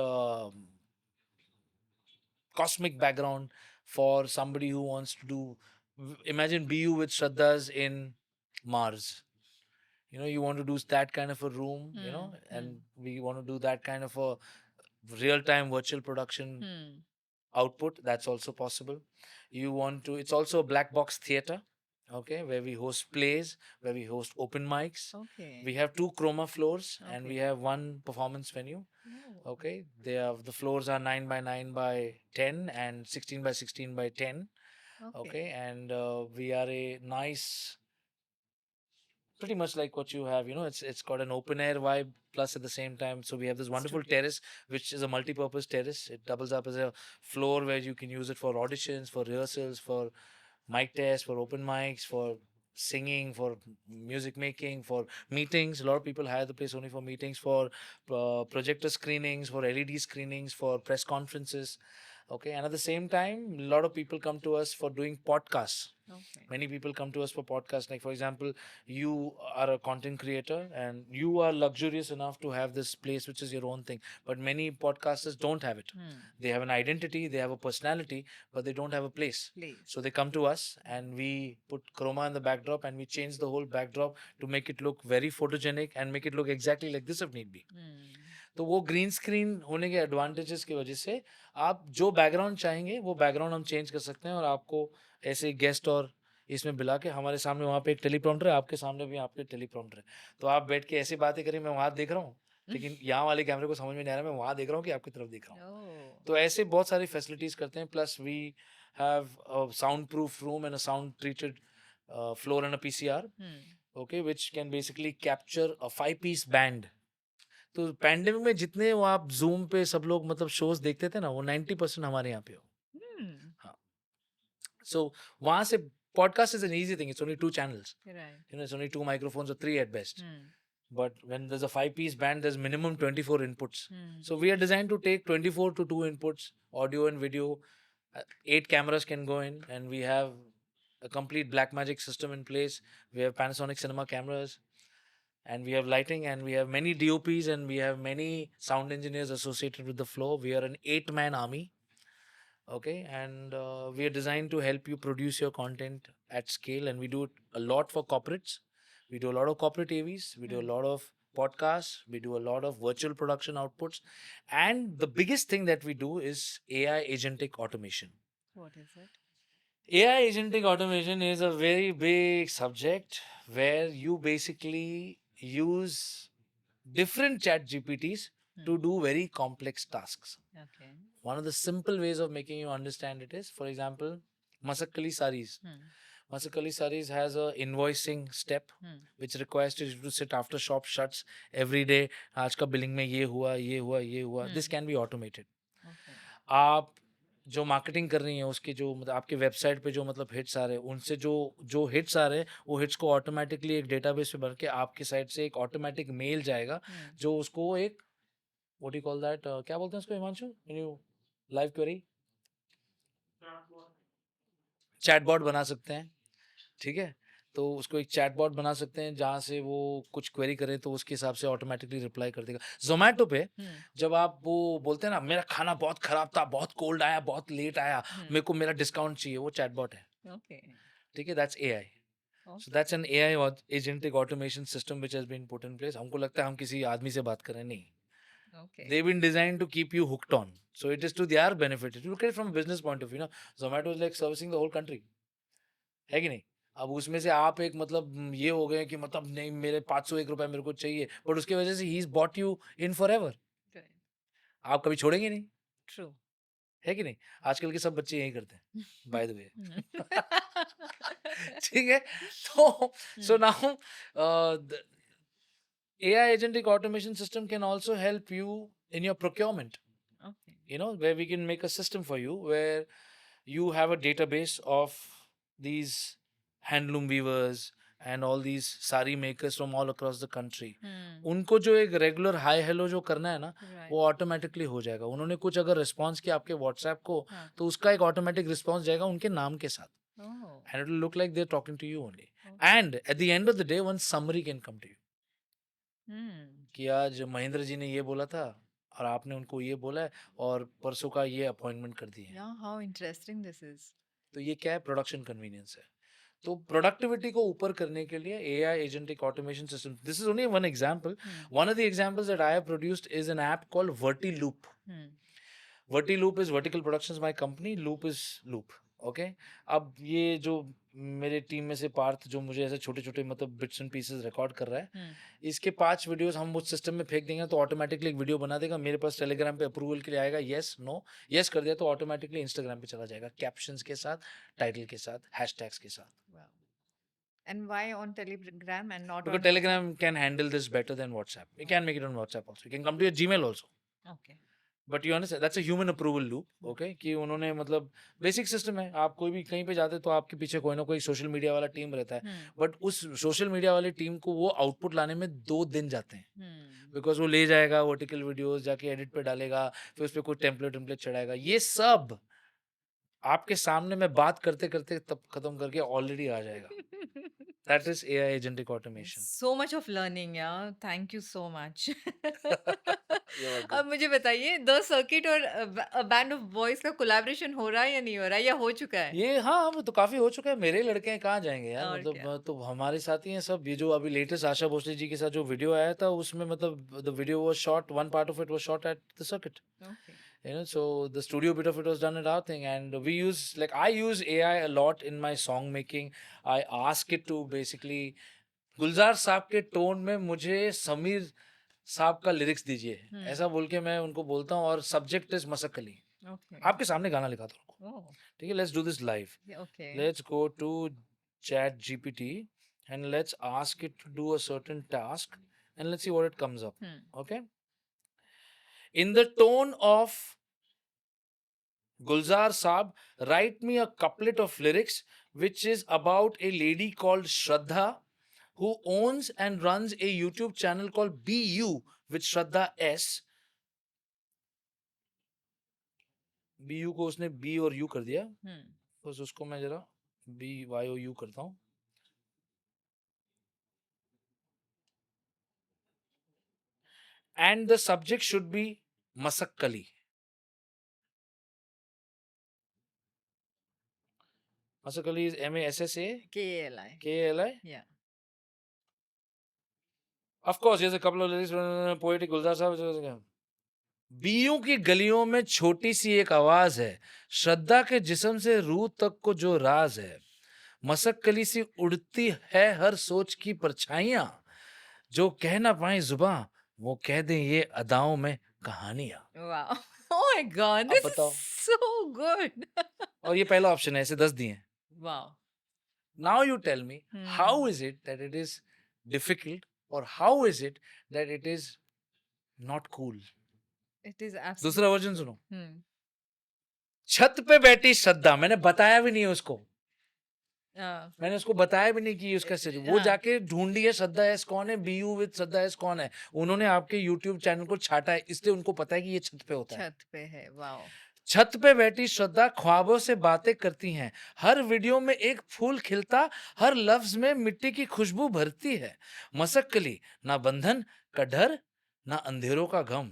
cosmic background for somebody who wants to do, imagine BU with Shraddhas in Mars. You want to do that kind of a room, hmm, and we want to do that kind of a real time virtual production. Hmm, output, that's also possible. You want to, it's also a black box theater, okay, where we host plays, where we host open mics. We Okay. have two chroma floors and we Okay. have one performance venue. Oh. Okay, they have, the floors are 9 by 9 by 10 and 16 by 16 by 10. Okay. Okay, and we are a nice, pretty much like what you have, it's got an open air vibe, plus at the same time, so we have this wonderful Studio. terrace, which is a multi-purpose terrace. It doubles up as a floor where you can use it for auditions, for rehearsals, for mic tests, for open mics, for singing, for music making, for meetings. A lot of people hire the place only for meetings, for projector screenings, for LED screenings, for press conferences. Okay, and at the same time, a lot of people come to us for doing podcasts. Okay. Many people come to us for podcasts. Like, for example, you are a content creator and you are luxurious enough to have this place, which is your own thing. But many podcasters don't have it. Hmm. They have an identity, they have a personality, but they don't have a place. Please. So they come to us and we put chroma in the backdrop and we change the whole backdrop to make it look very photogenic and make it look exactly like this if need be. Hmm. तो वो green screen होने के advantages की वजह से आप जो background चाहेंगे वो बैकग्राउंड हम चेंज कर सकते हैं, और आपको ऐसे गेस्ट और इसमें बुला के, हमारे सामने वहाँ पे एक टेलीप्रॉम्प्टर है, आपके सामने भी आपके टेलीप्रॉम्प्टर है, तो आप बैठ के ऐसी बातें करें, मैं वहाँ देख रहा हूँ लेकिन यहाँ वाले कैमरे को समझ में नहीं आ रहा, मैं वहाँ देख रहा हूँ कि आपकी तरफ देख रहा हूँ. Oh. तो ऐसे बहुत सारी फैसिलिटीज करते हैं. Plus we have soundproof room and a sound treated floor and a PCR, Hmm. Okay, which can basically capture a 5 piece band. तो पैंडेमिक में जितने वो आप जूम पे सब लोग मतलब शोज देखते थे ना, वो 90% हमारे यहाँ पे हो. Hmm. हाँ, सो वहां से podcast is an easy thing. It's only 2 channels. Right. It's only 2 microphones or 3 at best. Hmm. But when there's a 5 piece band, there's minimum 24 inputs. Hmm. So we are designed to take 24 to 2 inputs, audio and video. 8 cameras can go in, and we have a complete Blackmagic system in place. We have Panasonic cinema cameras, and we have lighting, and we have many DOPs, and we have many sound engineers associated with the floor. We are an 8-man army. Okay, and we are designed to help you produce your content at scale, and we do it a lot for corporates. We do a lot of corporate AVs, we do a Hmm. lot of podcasts, we do a lot of virtual production outputs, and the biggest thing that we do is AI agentic automation. What is it? AI agentic automation is a very big subject where you basically use different chat GPTs to Hmm. do very complex tasks. Okay. One of the simple ways of making you understand it is, for example, Masakali Saris. Hmm. Masakali Saris has a invoicing step Hmm. which requires you to sit after shop shuts every day. आज का billing में ये हुआ, ये हुआ, ये हुआ. This Hmm. can be automated. Okay. आप जो मार्केटिंग कर रही हैं उसके जो मतलब आपके वेबसाइट पे जो मतलब हिट्स आ रहे हैं, उनसे जो जो हिट्स आ रहे हैं, वो हिट्स को ऑटोमेटिकली एक डेटाबेस पे भर के आपके साइट से एक ऑटोमेटिक मेल जाएगा, Hmm. जो उसको एक, व्हाट यू कॉल दैट, क्या बोलते हैं उसको Himanshu, when you live query, chatbot बना सकते हैं. ठीक है, तो उसको एक चैटबॉट बना सकते हैं जहाँ से वो कुछ क्वेरी करे तो उसके हिसाब से ऑटोमेटिकली रिप्लाई कर देगा. जोमेटो पे Hmm. जब आप वो बोलते हैं ना, मेरा खाना बहुत खराब था, बहुत कोल्ड आया, बहुत लेट आया, Hmm. मेरे को मेरा डिस्काउंट चाहिए, वो चैटबॉट है. Okay. ठीक है, that's AI. Okay. So that's an AI agentic automation system which has been put in place. हमको लगता है हम किसी आदमी से बात कर रहे हैं, नहीं. Okay. They've been designed to keep you hooked on. So it is to their benefit. If you look at it from a business point of view, Zomato is like servicing the whole country. है कि नहीं? अब उसमें से आप एक मतलब ये हो गए कि मतलब नहीं, मेरे 501 रुपए मेरे को चाहिए, बट उसकी वजह से he is bought you in for ever. Good. आप कभी छोड़ेंगे नहीं, True. है कि नहीं? आजकल के सब बच्चे यही करते हैं, बाय द वे. Hmm. ठीक है, तो सो Hmm. Now AI agentic automation system can also help you in your procurement. Okay. Where we can make a system for you where you have a database of these handloom weavers and all these sari makers from all across the country. Hmm. उनको जो एक regular hi hello जो करना है ना, Right. वो automatically हो जाएगा. उन्होंने कुछ अगर रिस्पॉन्स किया आपके व्हाट्सएप को, हाँ. तो उसका एक ऑटोमेटिक रिस्पॉन्स जाएगा उनके नाम के साथ, Oh. and it will look like they're talking to you only. Okay. And at the end of the day, one summary can come to you. Hmm. कि आज महेंद्र जी ने ये बोला था और आपने उनको ये बोला है और परसों का ये अपॉइंटमेंट कर दी है. Yeah, how interesting this is. तो ये क्या है? प्रोडक्शन कन्वीनियंस है. तो प्रोडक्टिविटी को ऊपर करने के लिए AI agentic automation system, this is only one example. Hmm. One of the examples that I have produced is an app called Verti Loop. Hmm. Vertiloop is vertical productions my company, loop is loop. Okay, अब ये जो मेरे team में से पार्थ जो मुझे ऐसे छोटे छोटे मतलब बिट्स एंड पीसेस रिकॉर्ड कर रहा है, हुँ। इसके 5 वीडियोस हम उस सिस्टम में फेंक देंगे तो ऑटोमेटिकली एक वीडियो बना देगा, मेरे पास टेलीग्राम पे अप्रूवल के लिए आएगा, यस नो, यस कर दिया तो ऑटोमेटिकली इंस्टाग्राम पे चला जाएगा, कैप्शंस के साथ, टाइटल के साथ, हैशटैग्स के साथ। Wow! And why on Telegram and not Because on WhatsApp? Telegram can handle this better than WhatsApp. You can make it on WhatsApp also. You can come to your Gmail also. Okay. But you understand that's a human approval loop, hmm, okay, कि उन्होंने मतलब basic system है, आप कोई भी कहीं पे जाते तो आपके पीछे कोई ना कोई सोशल मीडिया वाला टीम रहता है, हुँ, बट उस सोशल मीडिया वाली टीम को वो आउटपुट लाने में 2 दिन जाते हैं, हुँ। बिकॉज वो ले जाएगा वर्टिकल वीडियोस जाके एडिट पे डालेगा, फिर उस पर कोई टेम्पलेट टेम्पलेट चढ़ाएगा, ये सब आपके सामने मैं बात करते करते तब खत्म करके ऑलरेडी आ जाएगा। That is AI agentic automation. So much of learning यार, thank you so much. You are good. अब मुझे बताइए द सर्किट और बैंड ऑफ बॉयज का कोलैबोरेशन हो रहा है या नहीं हो रहा है या हो चुका है? ये हाँ, वो तो काफ़ी हो चुका है, मेरे ही लड़के हैं, कहाँ जाएँगे यार, और मतलब क्या? तो हमारे साथ ही हैं सब। ये जो अभी लेटेस्ट आशा भोसले जी के साथ जो वीडियो आया था, उसमें मतलब the video was shot, one part of it was shot at the circuit, okay. you know, so the studio bit of it was done at our thing, and we use, like, I use AI a lot in my song making. I ask it to basically, गुलजार साहब के tone में मुझे समीर साहब का lyrics दीजिए, हुँ, ऐसा बोल के मैं उनको बोलता हूँ, और सब्जेक्ट इज़ मसक अली। ओके। आपके सामने गाना लिखा था उनको, ओह! ठीक है? Let's do this live. Okay. Let's go to ChatGPT and let's ask it to do a certain task and let's see what it comes up. Hmm, Okay? In the tone of Gulzar Saab, write me a couplet of lyrics which is about a lady called Shraddha who owns and runs a YouTube channel called BU with Shraddha S. BU को उसने B और U कर दिया, हुँ, बस उसको मैं जरा BYOU करता हूँ। And the subject should be Masakkali. Masakkali is MASSA KALI KALI. या Of course, here's a couple of lyrics poetic Gulzar साहब। बीयू की गलियों में छोटी सी एक आवाज है, श्रद्धा के जिस्म से रूह तक को जो राज है, मसक्कली सी उड़ती है हर सोच की परछाइयां, जो कह ना पाए जुबां वो कह दें ये अदाओं में कहानियां। वाओ! ओह माय गॉड अब दिस इज़ बताओ, सो गुड। और ये पहला ऑप्शन है, ऐसे 10 दिए हैं। Wow! Now you tell me, how hmm, is it that it is difficult, और how is it that it is not cool? It is दूसरा एब्सोल्यूटली वर्जन गुड। सुनो। हुँ, छत पे बैठी श्रद्धा, मैंने बताया भी नहीं है उसको, अ, मैंने उसको बताया भी नहीं कि उसका सिर, वो हाँ, जाके ढूंढी है श्रद्धा एस कौन है, बीयू विद श्रद्धा एस कौन है, उन्होंने आपके यूट्यूब चैनल को छाटा है, इसलिए उनको पता है कि ये छत पे होता है। छत पे है, वाओ! छत पे बैठी श्रद्धा ख्वाबों से बातें करती हैं, हर वीडियो में एक फूल खिलता, हर लफ्ज में मिट्टी की खुशबू भरती है, मसक्कली ना बंधन का डर ना अंधेरों का गम,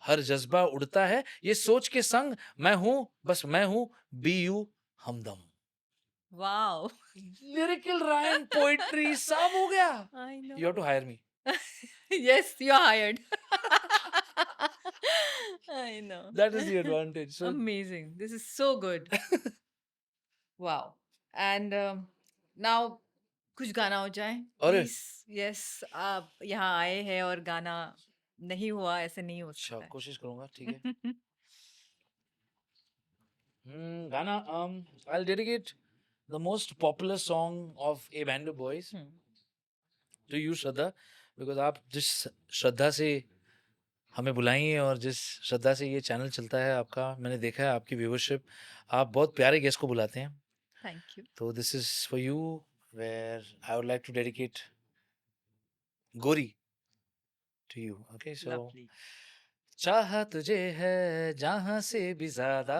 हर जज्बा उड़ता है ये सोच के संग, मैं हूं, बस मैं हूं, बीयू हमदम। वाओ! लिरिकल राइम पोएट्री सब हो गया। I know. You have to hire me. Yes, you're hired. I know. That is the advantage. So Amazing. This is so good. Wow. And now कुछ गाना हो जाए अरे प्लीज। यस, आप यहाँ आए हैं और गाना नहीं हुआ, ऐसे नहीं हो अच्छा, सकता है। कोशिश करूंगा, ठीक है। गाना, I dedicate the most popular song of a band of boys hmm, to you Shraddha, because आप जिस श्रद्धा से हमें बुलाई हैं और जिस श्रद्धा से ये चैनल चलता है आपका, मैंने देखा है आपकी व्यूवरशिप, आप बहुत प्यारे गेस्ट को बुलाते हैं, थैंक यू। तो this is for you, where I would like to dedicate Gori to you. Okay, so lovely. चाहा तुझे है जहां से भी ज्यादा,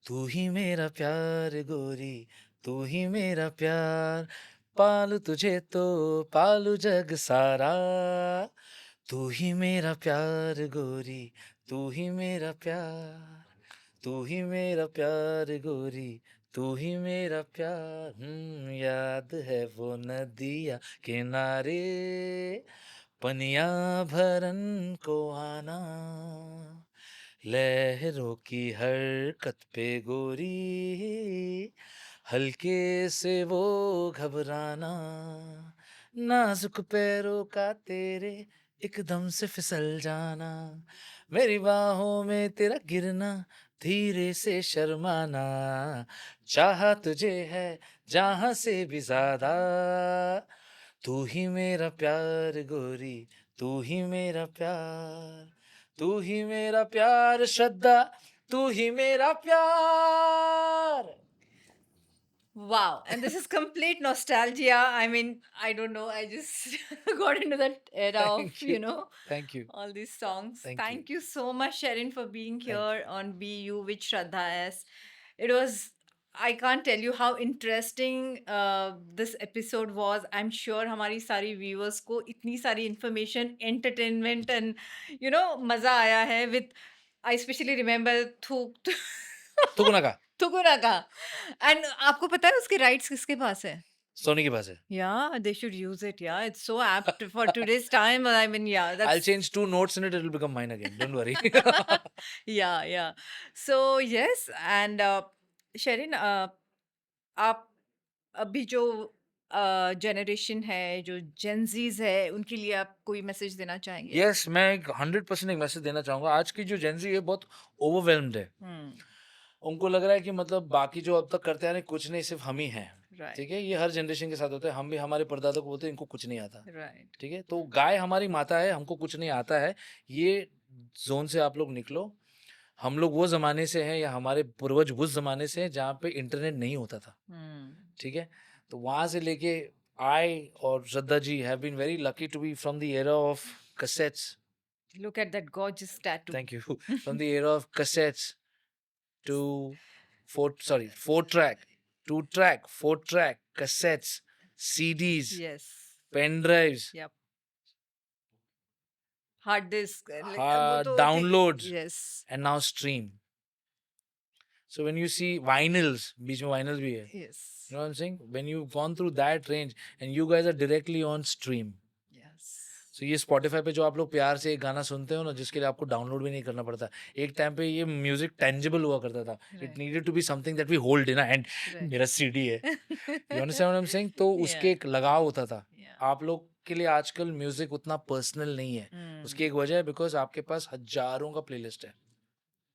तू ही मेरा प्यार गोरी, तू ही मेरा प्यार, पालू तुझे तो पालू जग सारा, तू ही मेरा प्यार गोरी, तू ही मेरा प्यार, तू ही मेरा प्यार गोरी, तू ही मेरा प्यार। याद है वो नदिया किनारे, पनिया भरन को आना, लहरों की हरकत पे गोरी, हल्के से वो घबराना, नाजुक पैरों का तेरे एकदम से फिसल जाना, मेरी बाहों में तेरा गिरना, धीरे से शर्माना, चाहा तुझे है जहां से भी ज्यादा, तू ही मेरा प्यार गोरी, तू ही मेरा प्यार, तू ही मेरा प्यार श्रद्धा, तू ही मेरा प्यार. Wow, and this is complete nostalgia. I mean, I don't know. I just got into that era of, Thank you. Thank you. all these songs. Thank you. Thank you so much, Sharon, for being Thank here on BU with Shraddha S. It was, I can't tell you how interesting this episode was. I'm sure हमारी सारी viewers को इतनी सारी information, entertainment and, मजा आया है with, I especially remember थूक तुगुना का थुकुनागा एंड आपको पता है उसके राइट्स किसके पास है? सोनी के पास है. Yeah, they should use it. Yeah, it's so apt for today's time. I mean, yeah, I'll that's change 2 notes in it. It'll become mine again. Don't worry. yeah, yeah. So yes, and Sherin, आप अभी जो generation है, जो Gen Zs है, उनके लिए आप कोई मैसेज देना चाहेंगे? Yes, मैं एक 100% एक मैसेज देना चाहूँगा. आज की जो जेन ज़ी है बहुत ओवरवेल्म्ड है. हम्म, उनको लग रहा है कि मतलब बाकी जो अब तक करते आ रहे हैं कुछ नहीं, सिर्फ हम ही हैं. राइट, ठीक है? ये हर जनरेशन के साथ होता है. हम भी हमारे परदादा को बोलते हैं इनको कुछ नहीं आता. राइट, ठीक है? तो गाय हमारी माता है, हमको कुछ नहीं आता है. ये ज़ोन से आप लोग निकलो. हम लोग वो ज़माने से हैं या हमारे पूर्वज उस ज़माने से हैं जहाँ पे इंटरनेट नहीं होता था. ठीक है? तो वहाँ से लेके आई और Shraddha ji have been very lucky to be from the era of cassettes. Look at that gorgeous tattoo. Thank you. From the era of cassettes to four track, two track, four track, cassettes, CDs, Yes. pen drives, Yep. Hard disk. वो hard तो ठीक है. downloads, Yes. and now stream. So when you see vinyls, बीच में vinyls भी है. Yes. You know what I'm saying? When you've gone through that range and you guys are directly on stream. Yes. So ये Spotify पे जो आप लोग प्यार से एक गाना सुनते हो ना, जिसके लिए आपको डाउनलोड भी नहीं करना पड़ता. एक टाइम पे ये म्यूजिक टेंजिबल हुआ करता था. It Right. needed to be something that we hold in our hand. Right. मेरा CD है. You understand what I'm saying? तो उसके एक लगाव होता था. Yeah. आप लोग के लिए आजकल म्यूजिक उतना पर्सनल नहीं है. Mm. उसकी एक वजह है बिकॉज आपके पास हजारों का प्लेलिस्ट है.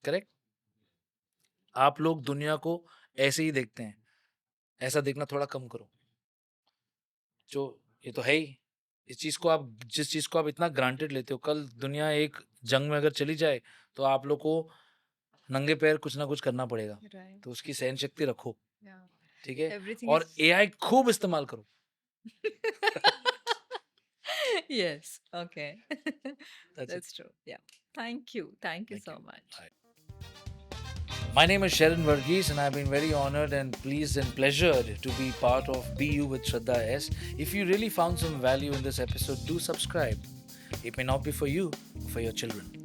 करेक्ट? आप लोग दुनिया को ऐसे ही देखते हैं. ऐसा देखना थोड़ा कम करो. जो ये तो है ही. इस चीज को आप जिस चीज को आप इतना ग्रांटेड लेते हो, कल दुनिया एक जंग में अगर चली जाए तो आप लोग को नंगे पैर कुछ ना कुछ करना पड़ेगा. Right. तो उसकी सहन शक्ति रखो. Yeah. ठीक है? Everything और is. एआई खूब इस्तेमाल करो. Yes. Okay. That's it. That's true. Yeah. Thank you. Thank you Thank so you. much. Bye. My name is Sharon Varghese and I've been very honored and pleased and pleasured to be part of BU with Shraddha S. If you really found some value in this episode, do subscribe. It may not be for you, but for your children.